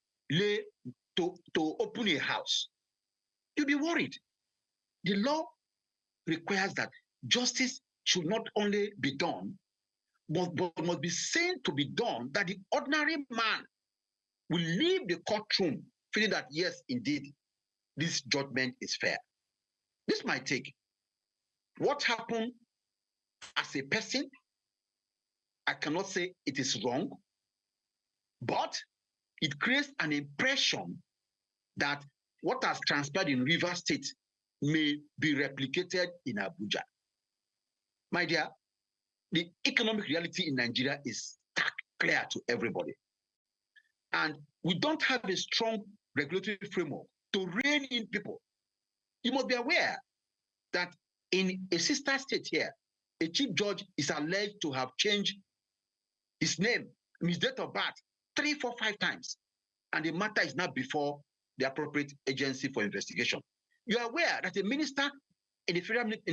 open a house. You'll be worried. The law requires that justice should not only be done, but must be seen to be done, that the ordinary man will leave the courtroom feeling that, yes, indeed, this judgment is fair. This might take. What happened as a person, I cannot say it is wrong, but it creates an impression that what has transpired in Rivers State may be replicated in Abuja. My dear, the economic reality in Nigeria is stark clear to everybody. And we don't have a strong regulatory framework to rein in people. You must be aware that in a sister state here, a chief judge is alleged to have changed his name, his date of birth, 3, 4, 5 times. And the matter is now before the appropriate agency for investigation. You are aware that a minister in the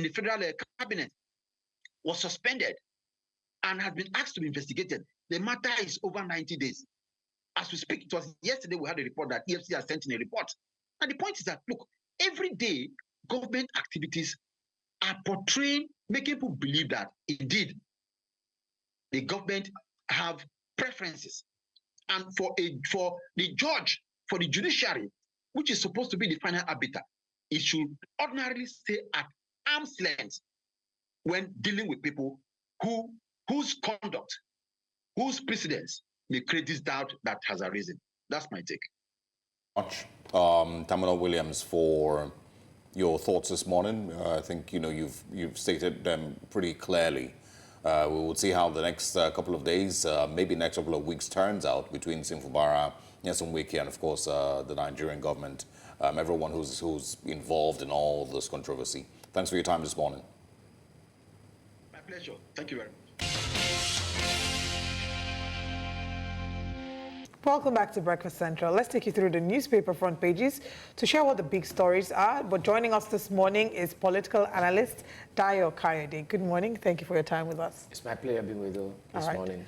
federal cabinet was suspended and has been asked to be investigated. The matter is over 90 days. As we speak, it was yesterday we had a report that EFCC has sent in a report. And the point is that, look, every day government activities are portraying, making people believe that indeed the government have preferences. And for the judge, for the judiciary, which is supposed to be the final arbiter, it should ordinarily stay at arm's length when dealing with people whose conduct, whose precedence may create this doubt that has arisen. That's my take. Much, Tamara Williams, for your thoughts this morning. I think you've stated them pretty clearly. We will see how the next couple of days, maybe next couple of weeks, turns out between Fubara, Nyesom Wike, and of course the Nigerian government. Everyone who's involved in all this controversy. Thanks for your time this morning. My pleasure. Thank you very much. Welcome back to Breakfast Central. Let's take you through the newspaper front pages to share what the big stories are. But joining us this morning is political analyst Dayo Kayode. Good morning. Thank you for your time with us. It's my pleasure being with you this morning.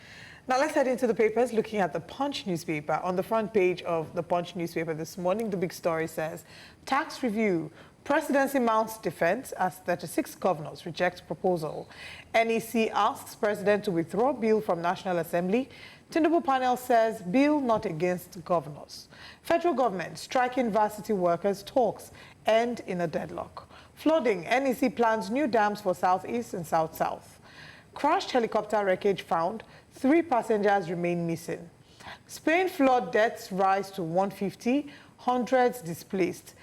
Now let's head into the papers, looking at the Punch newspaper. On the front page of the Punch newspaper this morning, the big story says, tax review. Presidency mounts defense as 36 governors reject proposal. NEC asks president to withdraw bill from National Assembly. Tinubu panel says bill not against governors. Federal government striking varsity workers talks end in a deadlock. Flooding, NEC plans new dams for Southeast and South-South. Crashed helicopter wreckage found, 3 passengers remain missing. Spain flood deaths rise to 150, hundreds displaced.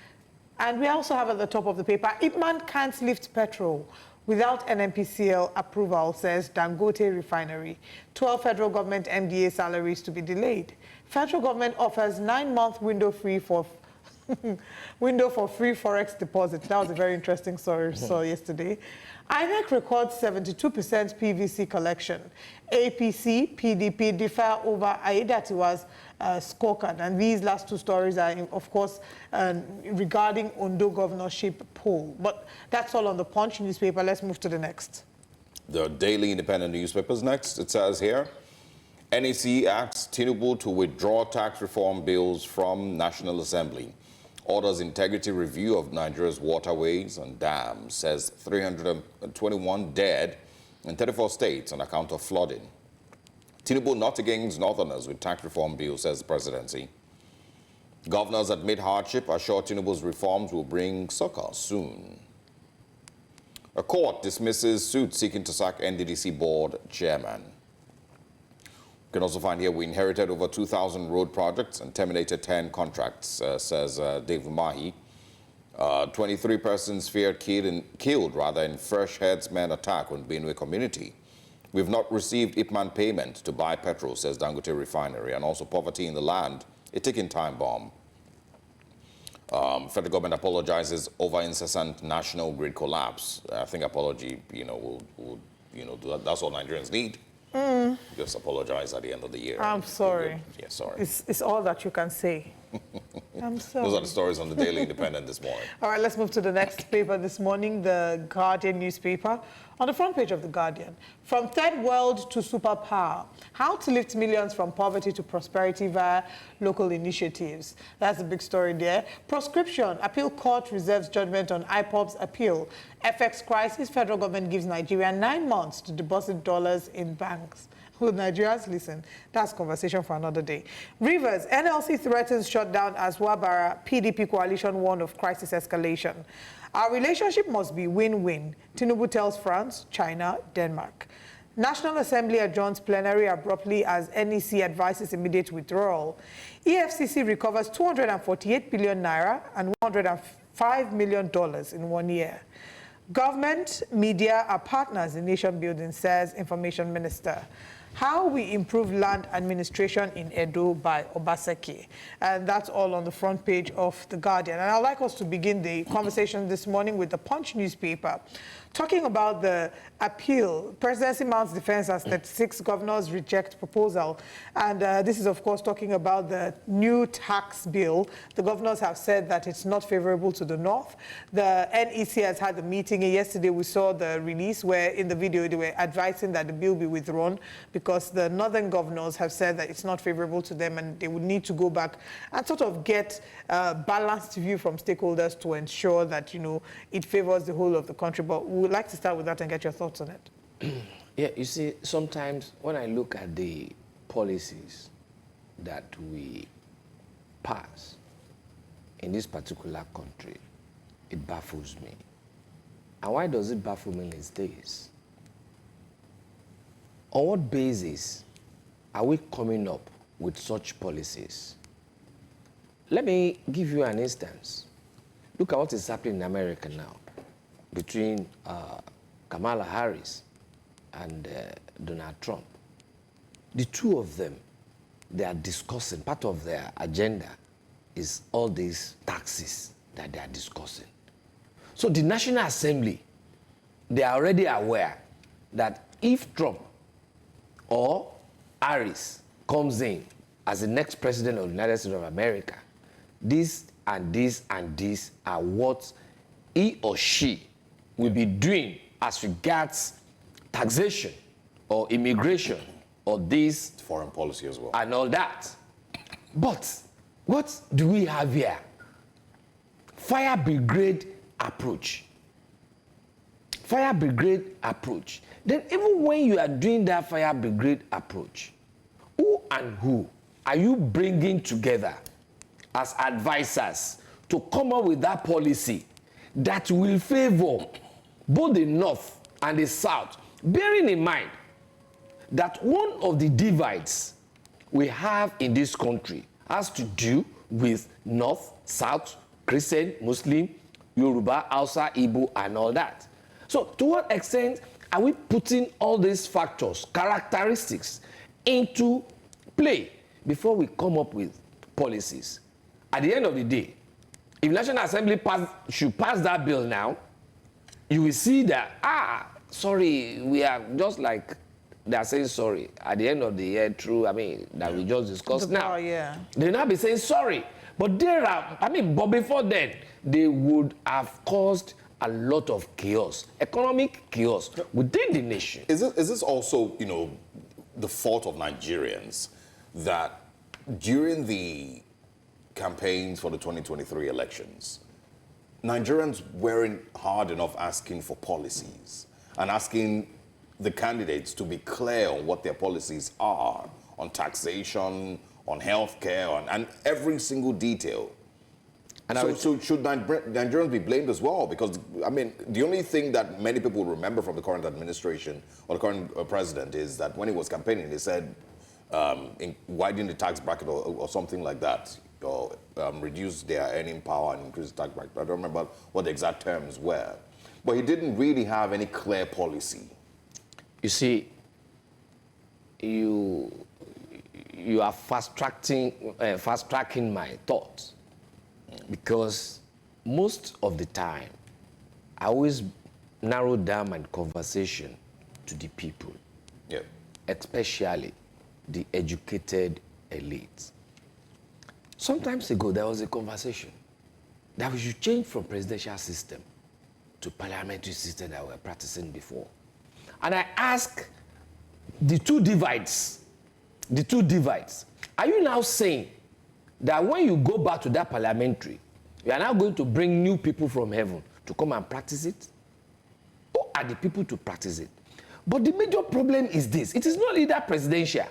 And we also have at the top of the paper, Ipman can't lift petrol. without NNPCL approval, says Dangote Refinery. 12 federal government MDA salaries to be delayed. Federal government offers 9-month window for free forex deposit. That was a very interesting story I saw yesterday. INEC records 72% PVC collection. APC, PDP differ over Aiyedatiwa's scorecard. And these last two stories are, of course, regarding Ondo governorship poll. But that's all on the Punch newspaper. Let's move to the next. The Daily Independent newspapers next. It says here, NEC asks Tinubu to withdraw tax reform bills from National Assembly. Orders integrity review of Nigeria's waterways and dams, says 321 dead in 34 states on account of flooding. Tinubu not against northerners with tax reform bill, says the presidency. Governors admit hardship, assure Tinubu's reforms will bring succor soon. A court dismisses suit seeking to sack NDDC board chairman. You can also find here we inherited over 2,000 road projects and terminated 10 contracts, says Dave Mahi. 23 persons feared killed in fresh headsman attack on Benue community. We've not received Ipman payment to buy petrol, says Dangote Refinery, and also poverty in the land, a ticking time bomb. Federal government apologizes over incessant national grid collapse. I think apology, that's all Nigerians need. Just apologize at the end of the year. I'm sorry. Yeah, sorry. It's all that you can say. I'm sorry. Those are the stories on the Daily Independent this morning. All right, let's move to the next paper this morning, the Guardian newspaper. On the front page of the Guardian, from third world to superpower, how to lift millions from poverty to prosperity via local initiatives. That's a big story there. Proscription, appeal court reserves judgment on IPOB's appeal. FX crisis, federal government gives Nigeria 9 months to deposit dollars in banks. Will Nigerians listen? That's conversation for another day. Rivers, NLC threatens shutdown as Wabara PDP coalition warned of crisis escalation. Our relationship must be win-win, Tinubu tells France, China, Denmark. National Assembly adjourns plenary abruptly as NEC advises immediate withdrawal. EFCC recovers 248 billion naira and $105 million in 1 year. Government, media are partners in nation building, says Information Minister. How we improve land administration in Edo by Obaseki. And that's all on the front page of The Guardian. And I'd like us to begin the conversation this morning with the Punch newspaper, talking about the appeal. Presidency mounts defense as 36 governors reject proposal. And this is, of course, talking about the new tax bill. The governors have said that it's not favorable to the North. The NEC has had a meeting. Yesterday, we saw the release where in the video they were advising that the bill be withdrawn because the Northern governors have said that it's not favorable to them and they would need to go back and sort of get a balanced view from stakeholders to ensure that, it favors the whole of the country. But we would like to start with that and get your thoughts on it. Yeah, you see, sometimes when I look at the policies that we pass in this particular country, it baffles me. And why does it baffle me these days? On what basis are we coming up with such policies? Let me give you an instance. Look at what is happening in America now between Kamala Harris and Donald Trump. The two of them, they are discussing, part of their agenda is all these taxes that they are discussing. So the National Assembly, they are already aware that if Trump or Harris comes in as the next president of the United States of America, this and this and this are what he or she will be doing as regards taxation or immigration or this foreign policy as well and all that. But what do we have here? Fire brigade approach. Fire brigade approach. Then even when you are doing that fire brigade approach, who and who are you bringing together as advisors to come up with that policy that will favor both the North and the South, bearing in mind that one of the divides we have in this country has to do with North, South, Christian, Muslim, Yoruba, Hausa, Igbo, and all that. So to what extent are we putting all these factors, characteristics, into play before we come up with policies? At the end of the day, if National Assembly should pass that bill now, you will see that, sorry, we are just like they are saying sorry at the end of the year through, that we just discussed now. Yeah. They will now be saying sorry. But but before then, they would have caused a lot of chaos, economic chaos within the nation. Is this also, the fault of Nigerians that during the campaigns for the 2023 elections, Nigerians weren't hard enough asking for policies and asking the candidates to be clear on what their policies are on taxation, on healthcare, and every single detail. And so should Nigerians be blamed as well? Because, the only thing that many people remember from the current administration or the current president is that when he was campaigning, they said, widen the tax bracket or something like that, or reduce their earning power and increase the tax bracket. I don't remember what the exact terms were. But he didn't really have any clear policy. You see, you are fast-tracking my thoughts, because most of the time, I always narrow down my conversation to the people, especially the educated elites. Some time ago, there was a conversation that we should change from presidential system to parliamentary system that we were practicing before. And I ask the two divides, are you now saying that when you go back to that parliamentary, you are now going to bring new people from heaven to come and practice it? Who are the people to practice it? But the major problem is this. It is not either presidential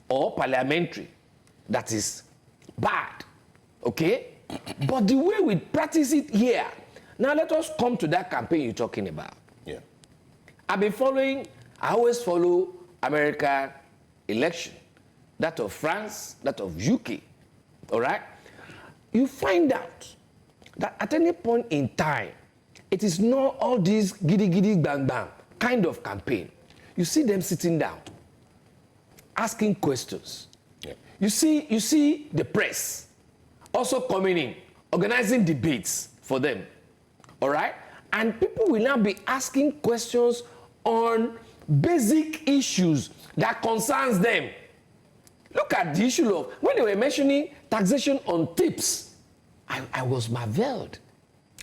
or parliamentary that is bad, okay? But the way we practice it here. Now let us come to that campaign you're talking about. Yeah. I always follow American election, that of France, that of UK, all right? You find out that at any point in time, it is not all this giddy bang bang kind of campaign. You see them sitting down, asking questions. Yeah. You see the press also coming in, organizing debates for them, all right? And people will now be asking questions on basic issues that concerns them. Look at the issue of, when they were mentioning taxation on tips, I was marveled.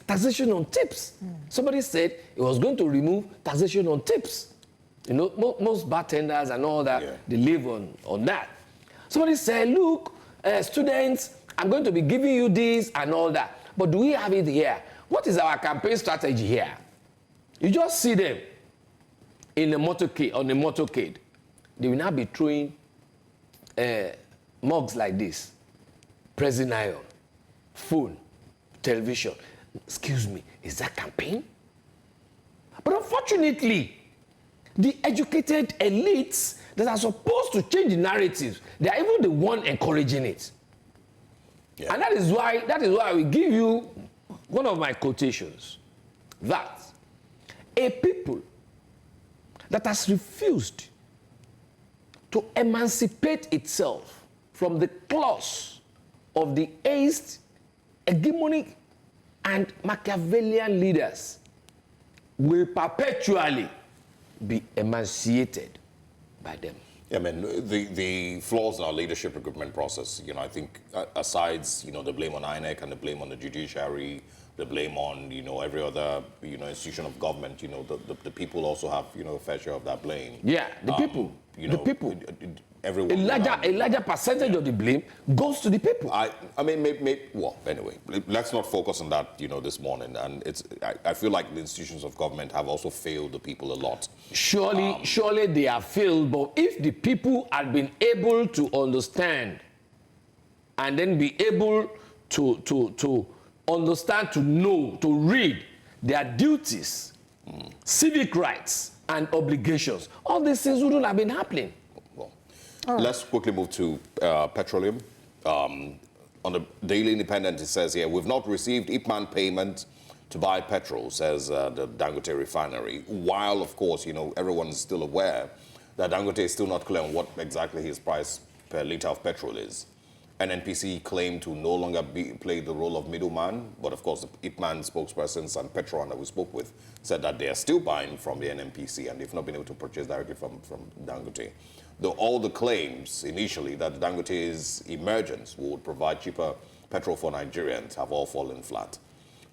Taxation on tips. Somebody said it was going to remove taxation on tips. You know, most bartenders and all that, they live on that. Somebody said, look, students, I'm going to be giving you this and all that. But do we have it here? What is our campaign strategy here? You just see them in a motorcade, on a motorcade. They will now be throwing mugs like this, pressing iron, phone, television. Excuse me, is that campaign? But unfortunately, the educated elites that are supposed to change the narratives, they are even the one encouraging it. Yeah. And that is why I will give you one of my quotations, that a people that has refused to emancipate itself from the claws of the ancient, hegemonic, and Machiavellian leaders will perpetually be emancipated by them. Yeah, I mean, the flaws in our leadership recruitment process, I think aside, the blame on INEC and the blame on the judiciary, the blame on, every other, institution of government, the people also have, a fair share of that blame. Yeah, the people. Everyone. A larger percentage of the blame goes to the people. I mean, well, anyway, let's not focus on that, this morning. And I feel like the institutions of government have also failed the people a lot. Surely they have failed, but if the people had been able to understand and then be able to understand, to know, to read their duties, civic rights, and obligations, all these things wouldn't have been happening. Let's quickly move to petroleum. On the Daily Independent, it says here, we've not received IPMAN payment. to buy petrol, says the Dangote refinery, while, of course, everyone is still aware that Dangote is still not clear on what exactly his price per litre of petrol is. NNPC claimed to no longer play the role of middleman, but of course the IPMAN spokespersons and Petron that we spoke with said that they are still buying from the NNPC and they've not been able to purchase directly from Dangote. Though all the claims initially that Dangote's emergence would provide cheaper petrol for Nigerians have all fallen flat.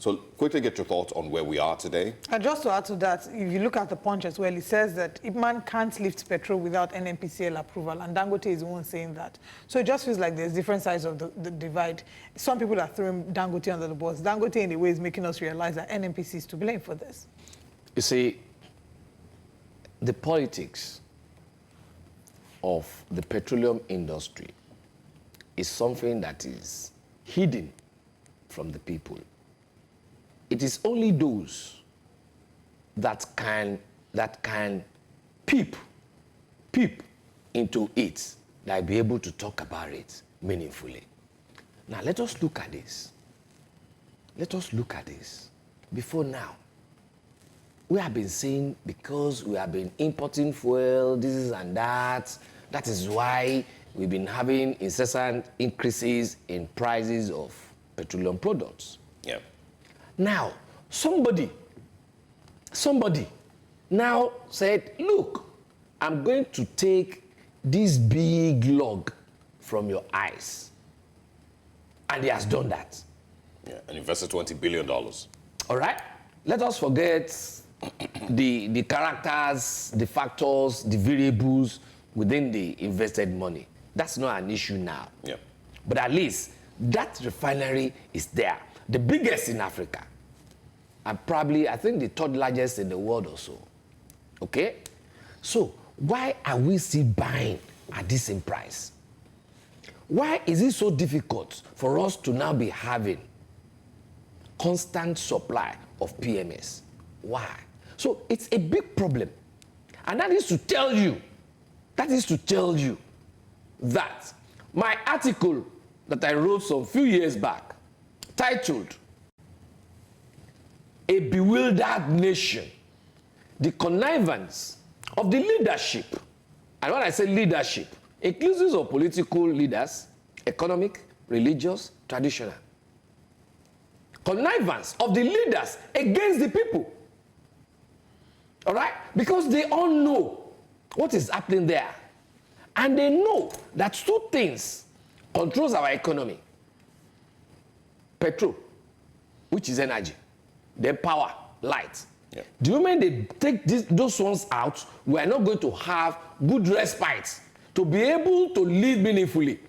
So quickly get your thoughts on where we are today. And just to add to that, if you look at the punch as well, it says that IPMAN can't lift petrol without NNPCL approval, and Dangote is the one saying that. So it just feels like there's different sides of the divide. Some people are throwing Dangote under the bus. Dangote, in a way, is making us realize that NNPC is to blame for this. You see, the politics of the petroleum industry is something that is hidden from the people. It is only those that can peep into it that will be able to talk about it meaningfully. Now let us look at this. Let us look at this. Before now, we have been saying because we have been importing fuel, this and that is why we've been having incessant increases in prices of petroleum products. Yeah. Now, somebody now said, look, I'm going to take this big log from your eyes. And he has done that. Yeah, and invested $20 billion. All right? Let us forget the characters, the factors, the variables within the invested money. That's not an issue now. Yeah. But at least that refinery is there. The biggest in Africa. And probably, I think, the third largest in the world or so. Okay? So, why are we still buying at this same price? Why is it so difficult for us to now be having constant supply of PMS? Why? So, it's a big problem. And that is to tell you that my article that I wrote some few years back, titled, A Bewildered Nation, the connivance of the leadership. And when I say leadership, inclusive of political leaders, economic, religious, traditional. Connivance of the leaders against the people. All right? Because they all know what is happening there. And they know that two things controls our economy. Petrol, which is energy. Then power, light. Yeah. The moment they take those ones out, we are not going to have good respite to be able to live meaningfully.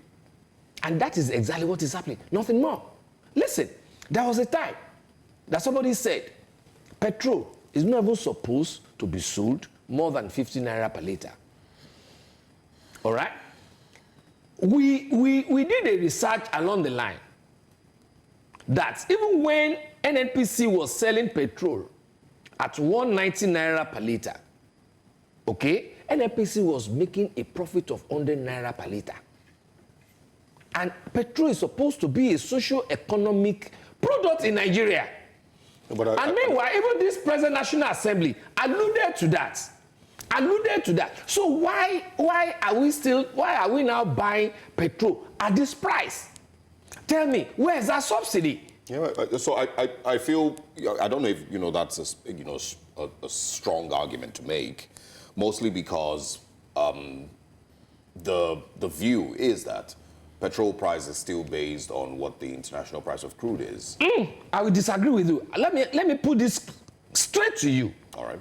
And that is exactly what is happening. Nothing more. Listen, there was a time that somebody said, petrol is not even supposed to be sold more than 50 naira per litre. All right? We did a research along the line that even when NNPC was selling petrol at 190 naira per litre, okay, NNPC was making a profit of 100 naira per litre. And petrol is supposed to be a socio-economic product in Nigeria. But and meanwhile, even this present National Assembly alluded to that. So why are we now buying petrol at this price? Tell me, where is that subsidy? Yeah, so I feel, I don't know if that's a strong argument to make, mostly because the view is that petrol price is still based on what the international price of crude is. I will disagree with you. Let me put this straight to you. All right.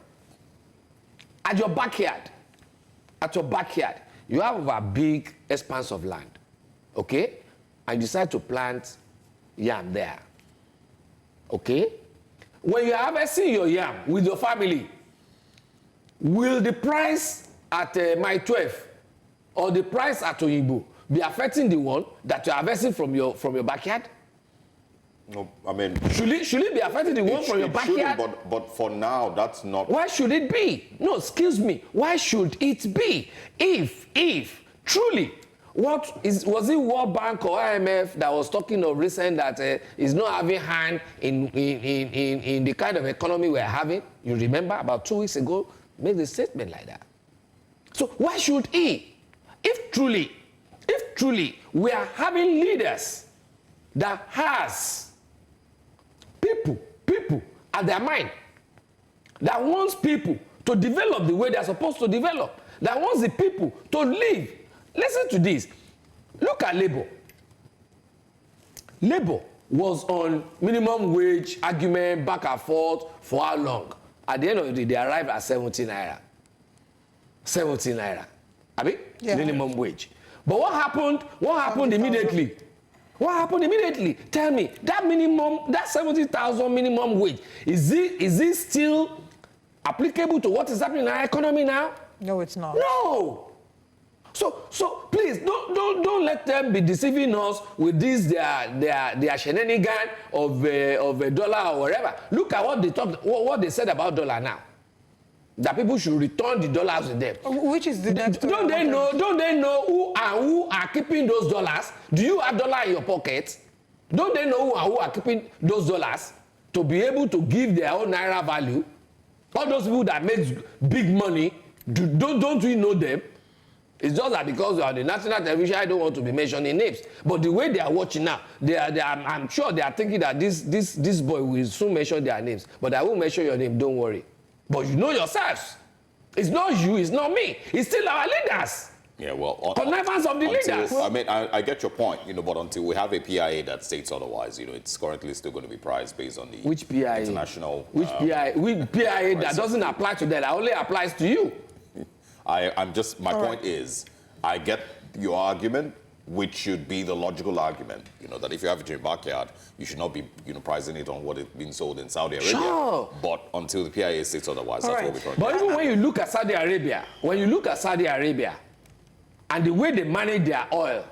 At your backyard, you have a big expanse of land, okay? And you decide to plant yam there, okay? When you are harvesting your yam with your family, will the price at Mile 12 or the price at Oyinbo be affecting the one that you are harvesting from your backyard? No, I mean, should it be affecting the one from your backyard? But for now, that's not. Why should it be? No, excuse me. Why should it be? If truly Was it World Bank or IMF that was talking of recent that is not having hand in the kind of economy we're having? You remember about 2 weeks ago, made a statement like that. So why should he? If truly we are having leaders that has people at their mind, that wants people to develop the way they're supposed to develop, that wants the people to live. Listen to this. Look at Labour. Labour was on minimum wage argument back and forth for how long? At the end of the day, they arrived at 17 naira. 17 naira. Abi? Yeah. Minimum wage. But what happened? What happened immediately? What happened immediately? Tell me, that 70,000 minimum wage, is it still applicable to what is happening in our economy now? No, it's not. No. So please don't let them be deceiving us with this their shenanigan of a dollar or whatever. Look at what they said about dollar now. That people should return the dollars to them. Which is the next? Don't they know who are keeping those dollars? Do you have dollar in your pocket? Don't they know who are keeping those dollars to be able to give their own naira value? All those people that make big money, don't we know them? It's just that because they are on the national television, I don't want to be mentioning names. But the way they are watching now, I'm sure they are thinking that this boy will soon mention their names. But I won't mention your name, don't worry. But you know yourselves. It's not you, it's not me. It's still our leaders. Yeah, well, connivance of the leaders. I mean, I get your point, but until we have a PIA that states otherwise, it's currently still going to be priced based on the which PIA? International. Which PIA? Which PIA that doesn't apply to that? That only applies to you. My point is, I get your argument, which should be the logical argument, that if you have it in your backyard, you should not be, pricing it on what is being sold in Saudi Arabia. Sure. But until the PIA states otherwise, that's what we're trying to do. But even when you look at Saudi Arabia, and the way they manage their oil,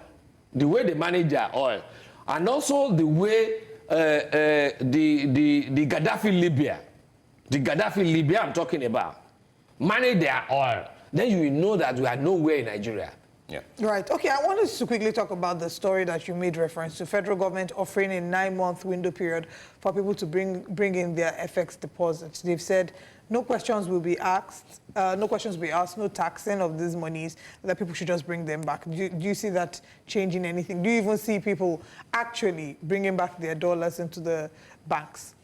and also the way the Gaddafi Libya I'm talking about, manage their oil, then you will know that we are nowhere in Nigeria. Yeah. Right. Okay, I want us to quickly talk about the story that you made reference to. Federal government offering a 9-month window period for people to bring in their FX deposits. They've said no questions will be asked, no taxing of these monies, that people should just bring them back. Do you see that changing anything? Do you even see people actually bringing back their dollars into the banks?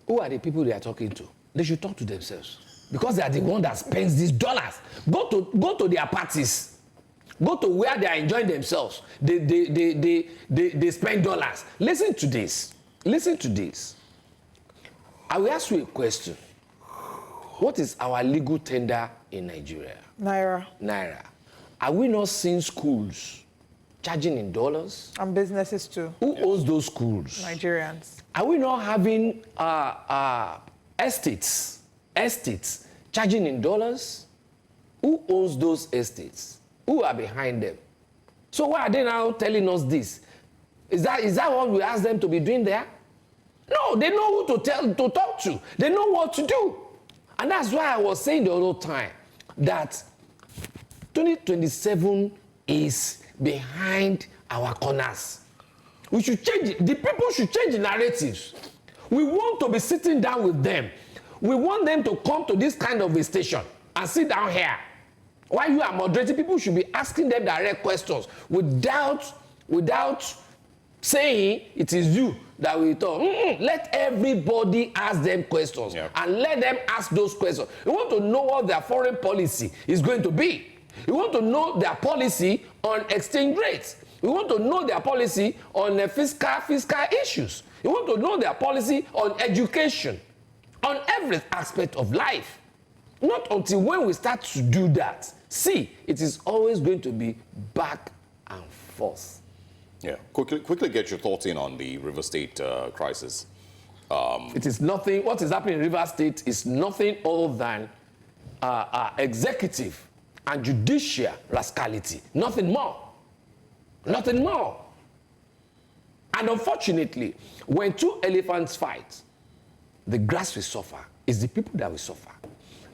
Who are the people they are talking to? They should talk to themselves. Because they are the one that spends these dollars. Go to their parties. Go to where they are enjoying themselves. They spend dollars. Listen to this. I will ask you a question. What is our legal tender in Nigeria? Naira. Are we not seeing schools charging in dollars? And businesses too. Who owns those schools? Nigerians. Are we not having estates charging in dollars? Who owns those estates? Who are behind them? So why are they now telling us this? Is that what we ask them to be doing there? No, they know who to talk to. They know what to do. And that's why I was saying the other time that 2027 is behind our corners. We should change it. The people should change the narratives. We want to be sitting down with them. We want them to come to this kind of a station and sit down here. While you are moderating, people should be asking them direct questions without saying it is you that will talk. Let everybody ask them questions, and let them ask those questions. You want to know what their foreign policy is going to be. You want to know their policy on exchange rates. You want to know their policy on fiscal issues. You want to know their policy on education, on every aspect of life. Not until when we start to do that. See, it is always going to be back and forth. Yeah. Quickly get your thoughts in on the River State crisis. It is nothing. What is happening in River State is nothing other than executive and judicial rascality. Nothing more. Nothing more. And unfortunately, when two elephants fight, the grass will suffer. It's the people that will suffer.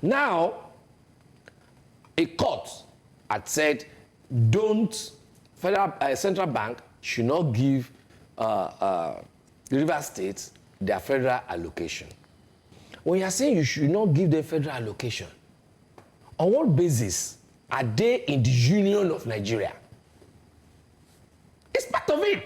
Now, a court had said, don't central bank should not give River State their federal allocation. When you are saying you should not give them federal allocation, on what basis are they in the Union of Nigeria? It's part of it.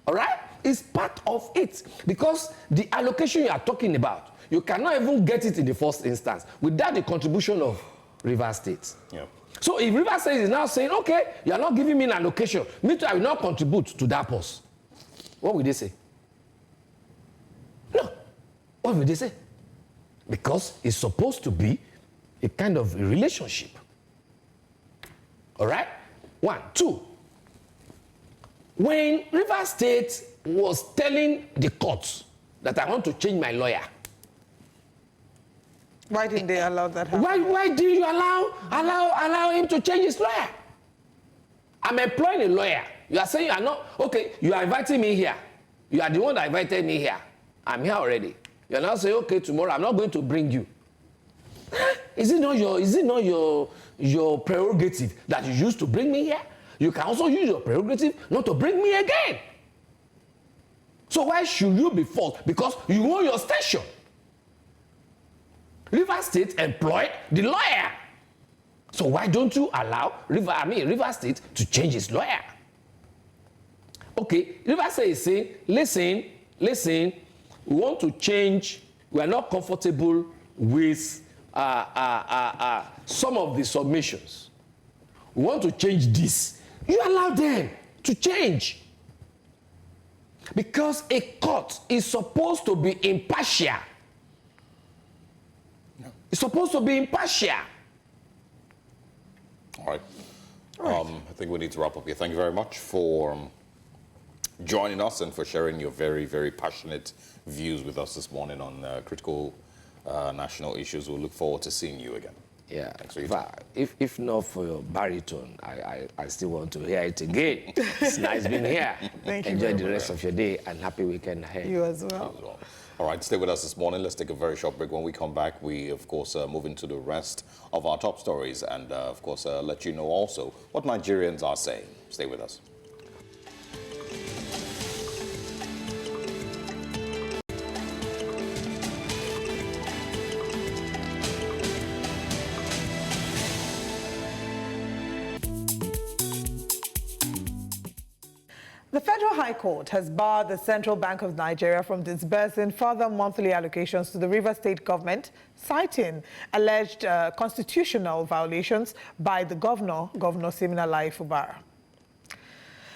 All right? It's part of it. Because the allocation you are talking about, you cannot even get it in the first instance without the contribution of River State. Yeah. So if River State is now saying, okay, you are not giving me an allocation, me too, I will not contribute to that post. What will they say? No. What will they say? Because it's supposed to be a kind of a relationship. All right? 1. 2. When River State was telling the courts that I want to change my lawyer, Why didn't they allow that happen? why did you allow him to change his lawyer? I'm employing a lawyer. You are saying you are not, okay, you are inviting me here. You are the one that invited me here. I'm here already. You are now saying, okay, tomorrow I'm not going to bring you. Is it not your prerogative that you used to bring me here? You can also use your prerogative not to bring me again. So why should you be forced? Because you own your station. River State employed the lawyer. So why don't you allow River State to change his lawyer? Okay, River State is saying, listen, we want to change, we are not comfortable with some of the submissions. We want to change this. You allow them to change. Because a court is supposed to be impartial. No. It's supposed to be impartial. All right. I think we need to wrap up here. Thank you very much for joining us and for sharing your very, very passionate views with us this morning on critical national issues. We'll look forward to seeing you again. Yeah, if not for your baritone, I still want to hear it again. It's nice being here. Thank you. Enjoy the rest of your day and happy weekend ahead. You as well. All right, stay with us this morning. Let's take a very short break. When we come back, we, of course, move into the rest of our top stories and, of course, let you know also what Nigerians are saying. Stay with us. The Federal High Court has barred the Central Bank of Nigeria from disbursing further monthly allocations to the River State government, citing alleged constitutional violations by the Governor Siminalayi Fubara.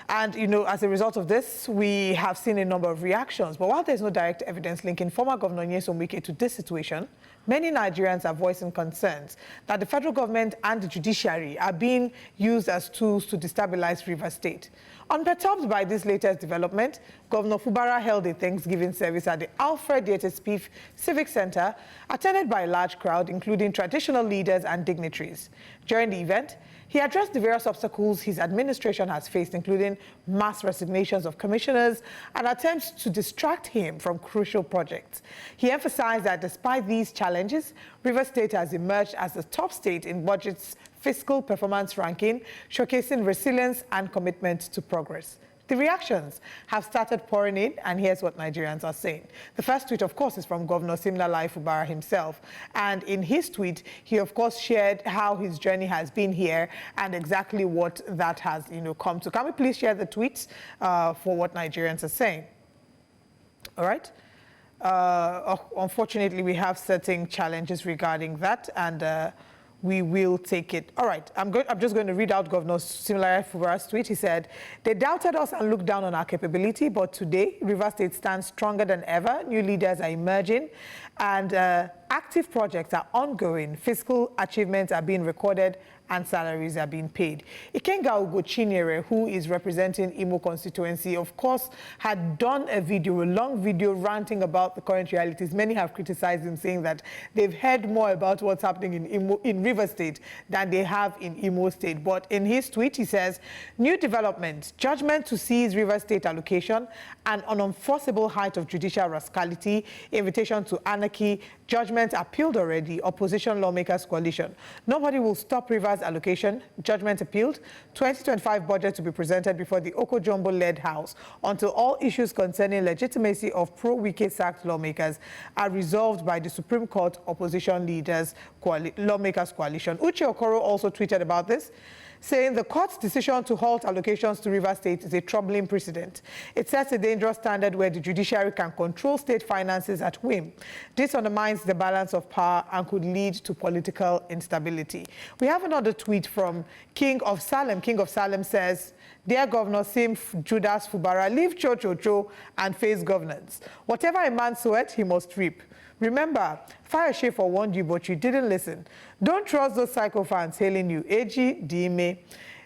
And, you know, as a result of this, we have seen a number of reactions. But while there's no direct evidence linking former Governor Nyesom Wike to this situation, many Nigerians are voicing concerns that the federal government and the judiciary are being used as tools to destabilize River State. Unperturbed by this latest development, Governor Fubara held a Thanksgiving service at the Alfred Dieter Civic Center, attended by a large crowd, including traditional leaders and dignitaries. During the event, he addressed the various obstacles his administration has faced, including mass resignations of commissioners and attempts to distract him from crucial projects. He emphasized that despite these challenges, River State has emerged as the top state in budget's fiscal performance ranking, showcasing resilience and commitment to progress. The reactions have started pouring in, and here's what Nigerians are saying. The first tweet, of course, is from Governor Siminalayi Fubara himself. And in his tweet, he, of course, shared how his journey has been here and exactly what that has, come to. Can we please share the tweets for what Nigerians are saying? All right. Unfortunately, we have certain challenges regarding that, and we will take it. All right, I'm just going to read out Governor Siminalayi Fubara's tweet. He said, "They doubted us and looked down on our capability, but today, River State stands stronger than ever. New leaders are emerging, and active projects are ongoing. Fiscal achievements are being recorded, and salaries are being paid." Ikenga Ugochinyere, who is representing Imo constituency, of course, had done a long video ranting about the current realities. Many have criticized him, saying that they've heard more about what's happening in River State than they have in Imo State. But in his tweet, he says, "New developments, judgment to seize River State allocation, an unenforceable height of judicial rascality, invitation to anarchy, judgment appealed already, opposition lawmakers coalition. Nobody will stop Rivers allocation, judgment appealed, 2025 budget to be presented before the Oko-Jumbo-led House until all issues concerning legitimacy of pro-Wike sacked lawmakers are resolved by the Supreme Court opposition leaders lawmakers coalition. Uche Okoro also tweeted about this, saying the court's decision to halt allocations to Rivers State is a troubling precedent. It sets a dangerous standard where the judiciary can control state finances at whim. This undermines the balance of power and could lead to political instability. We have another tweet from King of Salem. King of Salem says, "Dear Governor Judas Fubara, leave cho and face governance. Whatever a man soweth, he must reap. Remember, Fire Schaefer warned you, but you didn't listen. Don't trust those psychophants hailing you. AG, Dime."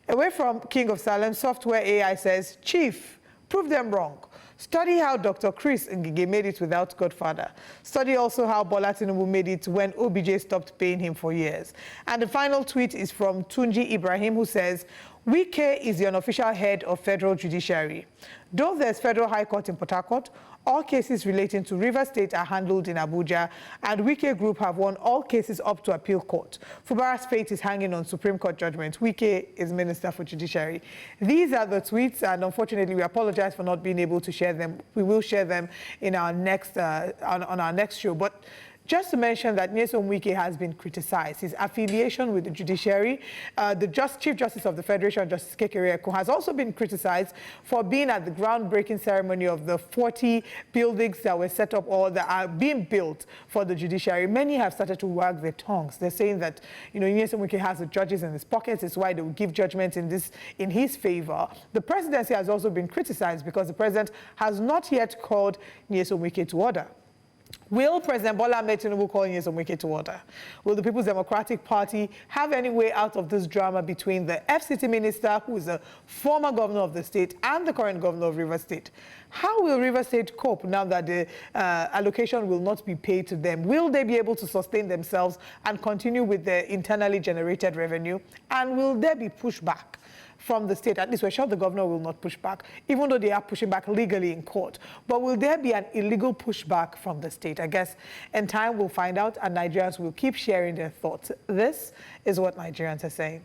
Away from King of Salem, Software AI says, "Chief, prove them wrong. Study how Dr. Chris Ngige made it without Godfather. Study also how Bola Tinubu made it when OBJ stopped paying him for years." And the final tweet is from Tunji Ibrahim, who says, "Wike is the unofficial head of federal judiciary. Though there's Federal High Court in Port Harcourt, all cases relating to Rivers State are handled in Abuja, and Wike Group have won all cases up to appeal court. Fubara's fate is hanging on Supreme Court judgment. Wike is Minister for Judiciary." These are the tweets, and unfortunately, we apologize for not being able to share them. We will share them in our next on our next show. But just to mention that Nyesom Wike has been criticized. His affiliation with the judiciary, the Chief Justice of the Federation, Justice Kekere Ekun, has also been criticized for being at the groundbreaking ceremony of the 40 buildings that were set up or that are being built for the judiciary. Many have started to wag their tongues. They're saying that, Nyesom Wike has the judges in his pockets. It's why they will give judgment in his favor. The presidency has also been criticized because the president has not yet called Nyesom Wike to order. Will President Bola Ahmed Tinubu call Nyesom Wike to order? Will the People's Democratic Party have any way out of this drama between the FCT minister, who is a former governor of the state, and the current governor of Rivers State? How will Rivers State cope now that the allocation will not be paid to them? Will they be able to sustain themselves and continue with their internally generated revenue? And will there be pushback from the state? At least we're sure the governor will not push back, even though they are pushing back legally in court. But will there be an illegal pushback from the state? I guess in time we'll find out, and Nigerians will keep sharing their thoughts. This is what Nigerians are saying.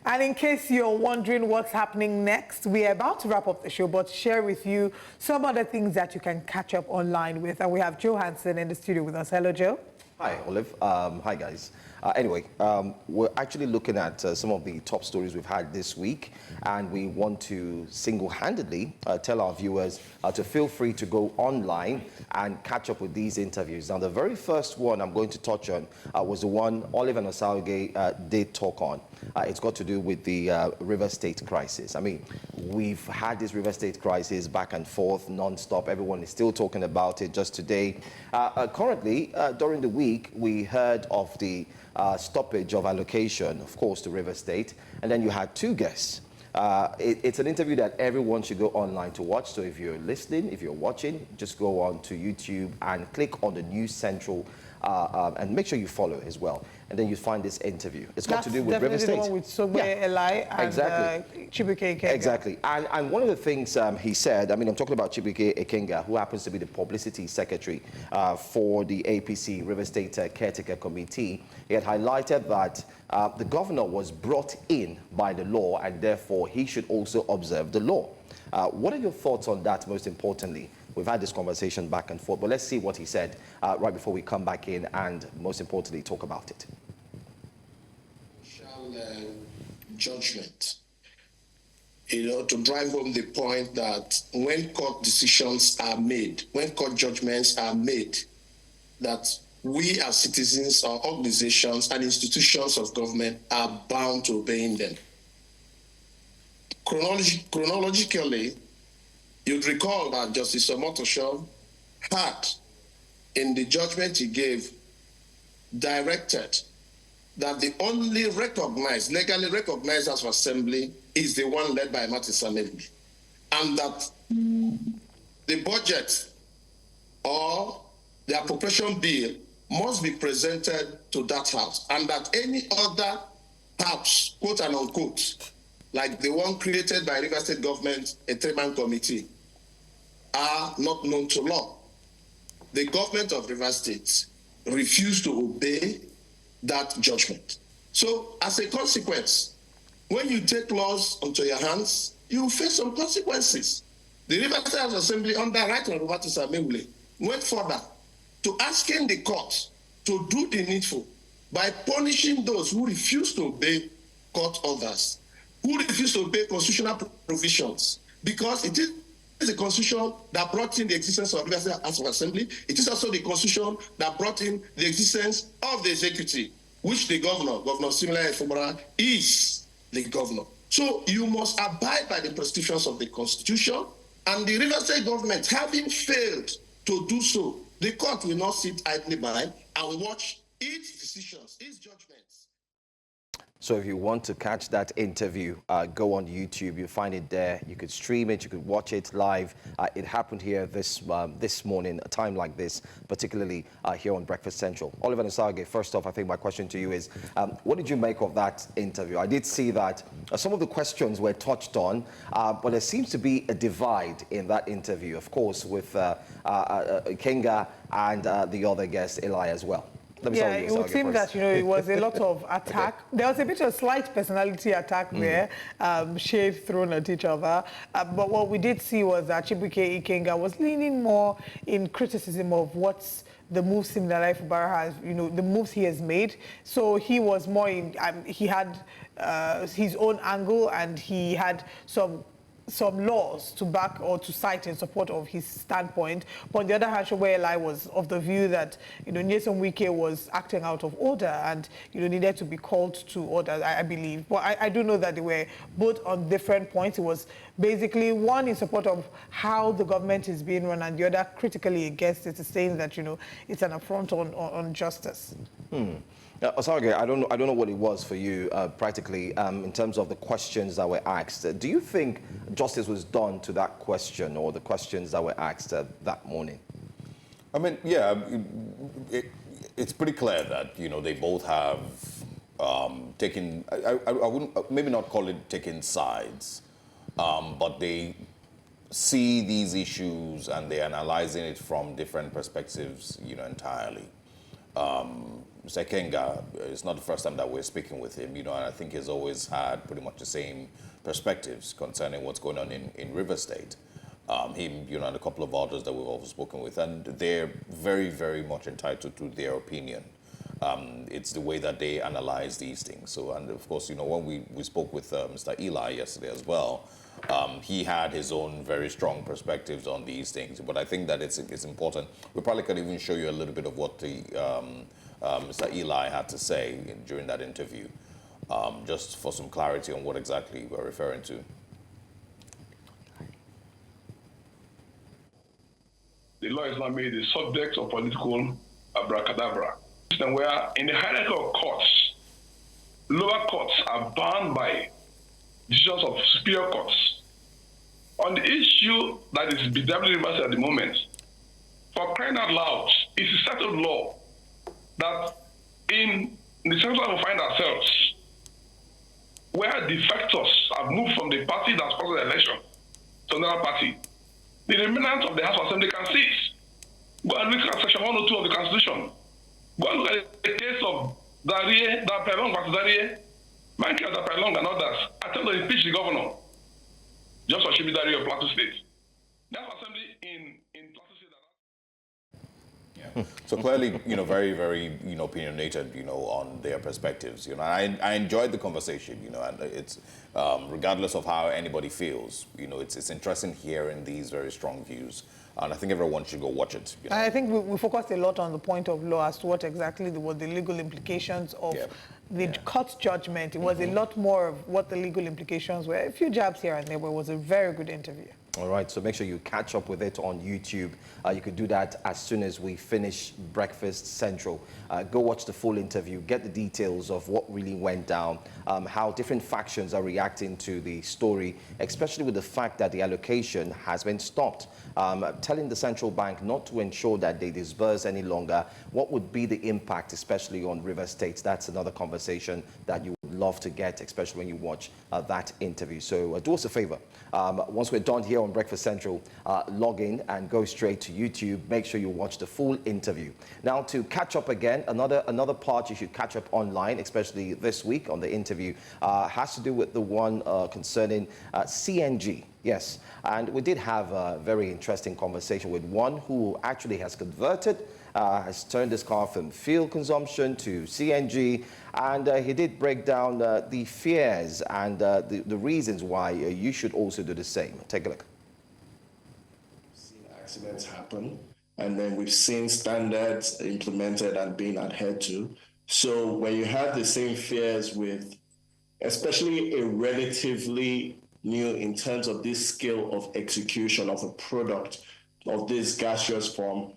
And in case you're wondering what's happening next, we are about to wrap up the show, but share with you some other things that you can catch up online with. And we have Joe Hansen in the studio with us. Hello, Joe. Hi, Olive. Hi, guys. Anyway, we're actually looking at some of the top stories we've had this week, and we want to single-handedly tell our viewers to feel free to go online and catch up with these interviews. Now, the very first one I'm going to touch on was the one Olive and Osauge did talk on. It's got to do with the River State crisis. I mean, we've had this River State crisis back and forth, non-stop. Everyone is still talking about it just today. Currently, during the week, we heard of the stoppage of allocation, of course, to River State. And then you had two guests. It's an interview that everyone should go online to watch. So if you're listening, if you're watching, just go on to YouTube and click on the News Central and make sure you follow as well. And then you find this interview. It's got to do with River State. That's definitely the one with Sogbe Eli and exactly. Chibuike Ekenga. Exactly. And one of the things he said, I mean, I'm talking about Chibuike Ekenga, who happens to be the publicity secretary for the APC River State Caretaker Committee. He had highlighted that the governor was brought in by the law, and therefore he should also observe the law. What are your thoughts on that, most importantly? We've had this conversation back and forth, but let's see what he said right before we come back in and, most importantly, talk about it. Judgment, to drive home the point that when court decisions are made, when court judgments are made, that we as citizens or organizations and institutions of government are bound to obeying them. Chronologically, you'd recall that Justice Omotosho had, in the judgment he gave, directed that the only legally recognized House of Assembly is the one led by Martin Samedi, and that the budget or the appropriation bill must be presented to that house, and that any other perhaps, quote and unquote, like the one created by River State government, a three-man committee, are not known to law. The government of River State refused to obey that judgment. So as a consequence, when you take laws onto your hands, you face some consequences. The River State House Assembly, under Right Honorable Samewule, went further to asking the court to do the needful by punishing those who refuse to obey court orders, who refuse to obey constitutional provisions, because it is the constitution that brought in the existence of River State House of Assembly. It is also the constitution that brought in the existence of the executive, which the governor, Governor Siminalayi Fubara, is the governor. So you must abide by the prescriptions of the constitution, and the River State government, having failed to do so, the court will not sit idly by and watch its decisions, its judgments. So if you want to catch that interview, go on YouTube. You'll find it there. You could stream it. You could watch it live. It happened here this morning, a time like this, particularly here on Breakfast Central. Oliver Nisage, first off, I think my question to you is, what did you make of that interview? I did see that some of the questions were touched on, but there seems to be a divide in that interview, of course, with Kenga and the other guest, Eli, as well. Yeah, it would seem that, it was a lot of attack. There was a bit of slight personality attack there, shade thrown at each other. But what we did see was that Chibuike Ikenga was leaning more in criticism of what's the moves Siminalayi Fubara has, the moves he has made. So he was more in, he had his own angle, and he had some laws to back or to cite in support of his standpoint. But on the other hand, Shoboyelai was of the view that, Nyesom Wike was acting out of order and, needed to be called to order, I believe. But I do know that they were both on different points. It was basically one in support of how the government is being run, and the other critically against it, saying that, it's an affront on justice. Osage, I don't know what it was for you practically in terms of the questions that were asked. Do you think justice was done to that question or the questions that were asked that morning? I mean, yeah, it's pretty clear that, they both have taken, I wouldn't, maybe not call it taking sides, but they see these issues and they're analyzing it from different perspectives, entirely. Mr. Kenga, it's not the first time that we're speaking with him, and I think he's always had pretty much the same perspectives concerning what's going on in River State. Him, and a couple of others that we've also spoken with, and they're very, very much entitled to their opinion. It's the way that they analyze these things. So, and of course, when we spoke with Mr. Eli yesterday as well, he had his own very strong perspectives on these things. But I think that it's important. We probably could even show you a little bit of what the Mr. Eli had to say during that interview, just for some clarity on what exactly we're referring to. The law is not made the subject of political abracadabra. And where in the hierarchy of courts, lower courts are bound by decisions of superior courts. On the issue that is bedeviling River at the moment, for crying out loud, it's a settled law that in the central we find ourselves, where defectors have moved from the party that sponsored the election to another party, the remnant of the House of Assembly can sit. Go and look at Section 102 of the Constitution. Go and look at the case of Darie, Dapelong versus Darie, Michael Dapelong and others attempt to impeach the governor, just for Shibi Darie of Plateau State. The House of Assembly in Plateau State. Yeah. So clearly, very, very, opinionated, on their perspectives. I enjoyed the conversation, and it's regardless of how anybody feels, it's interesting hearing these very strong views. And I think everyone should go watch it. I think we focused a lot on the point of law as to what exactly were the legal implications of the court judgment. It was a lot more of what the legal implications were. A few jabs here and there, but it was a very good interview. All right, so make sure you catch up with it on YouTube. You could do that as soon as we finish Breakfast Central. Go watch the full interview, get the details of what really went down, how different factions are reacting to the story, especially with the fact that the allocation has been stopped. Telling the central bank not to ensure that they disburse any longer. What would be the impact, especially on River State? That's another conversation that you would would love to get, especially when you watch that interview. So do us a favor. Once we're done here on Breakfast Central, log in and go straight to YouTube. Make sure you watch the full interview. Now, to catch up again, another part you should catch up online, especially this week on the interview, has to do with the one concerning CNG. Yes, and we did have a very interesting conversation with one who actually has converted, has turned his car from fuel consumption to CNG, and he did break down the fears and the reasons why you should also do the same. Take a look. We've seen accidents happen, and then we've seen standards implemented and being adhered to. So when you have the same fears with, especially a relatively new in terms of this skill of execution of a product of this gaseous form,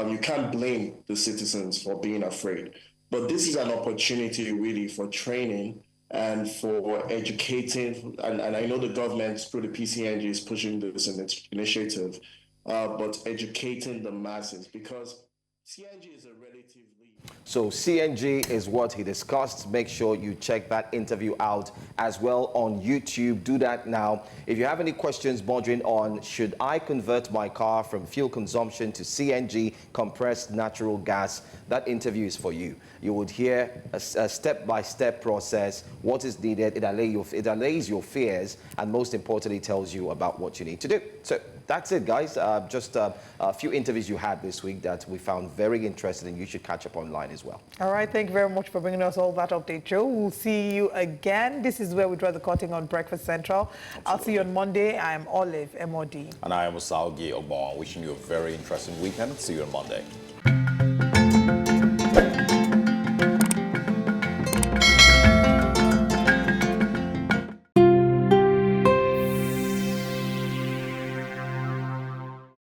you can't blame the citizens for being afraid. But this is an opportunity really for training and for educating, and I know the government through the PCNG is pushing this initiative, but educating the masses, because CNG is a relatively... So CNG is what he discussed. Make sure you check that interview out as well on YouTube. Do that now. If you have any questions bordering on, should I convert my car from fuel consumption to CNG, compressed natural gas, that interview is for you. You would hear a step-by-step process, what is needed. It allays your fears, and most importantly, tells you about what you need to do. So that's it, guys. Just a few interviews you had this week that we found very interesting, and you should catch up online as well. All right, thank you very much for bringing us all that update, Joe. We'll see you again. This is where we draw the curtain on Breakfast Central. Absolutely. I'll see you on Monday. I am Olive, MOD. And I am Osalgi Ogbon, wishing you a very interesting weekend. See you on Monday.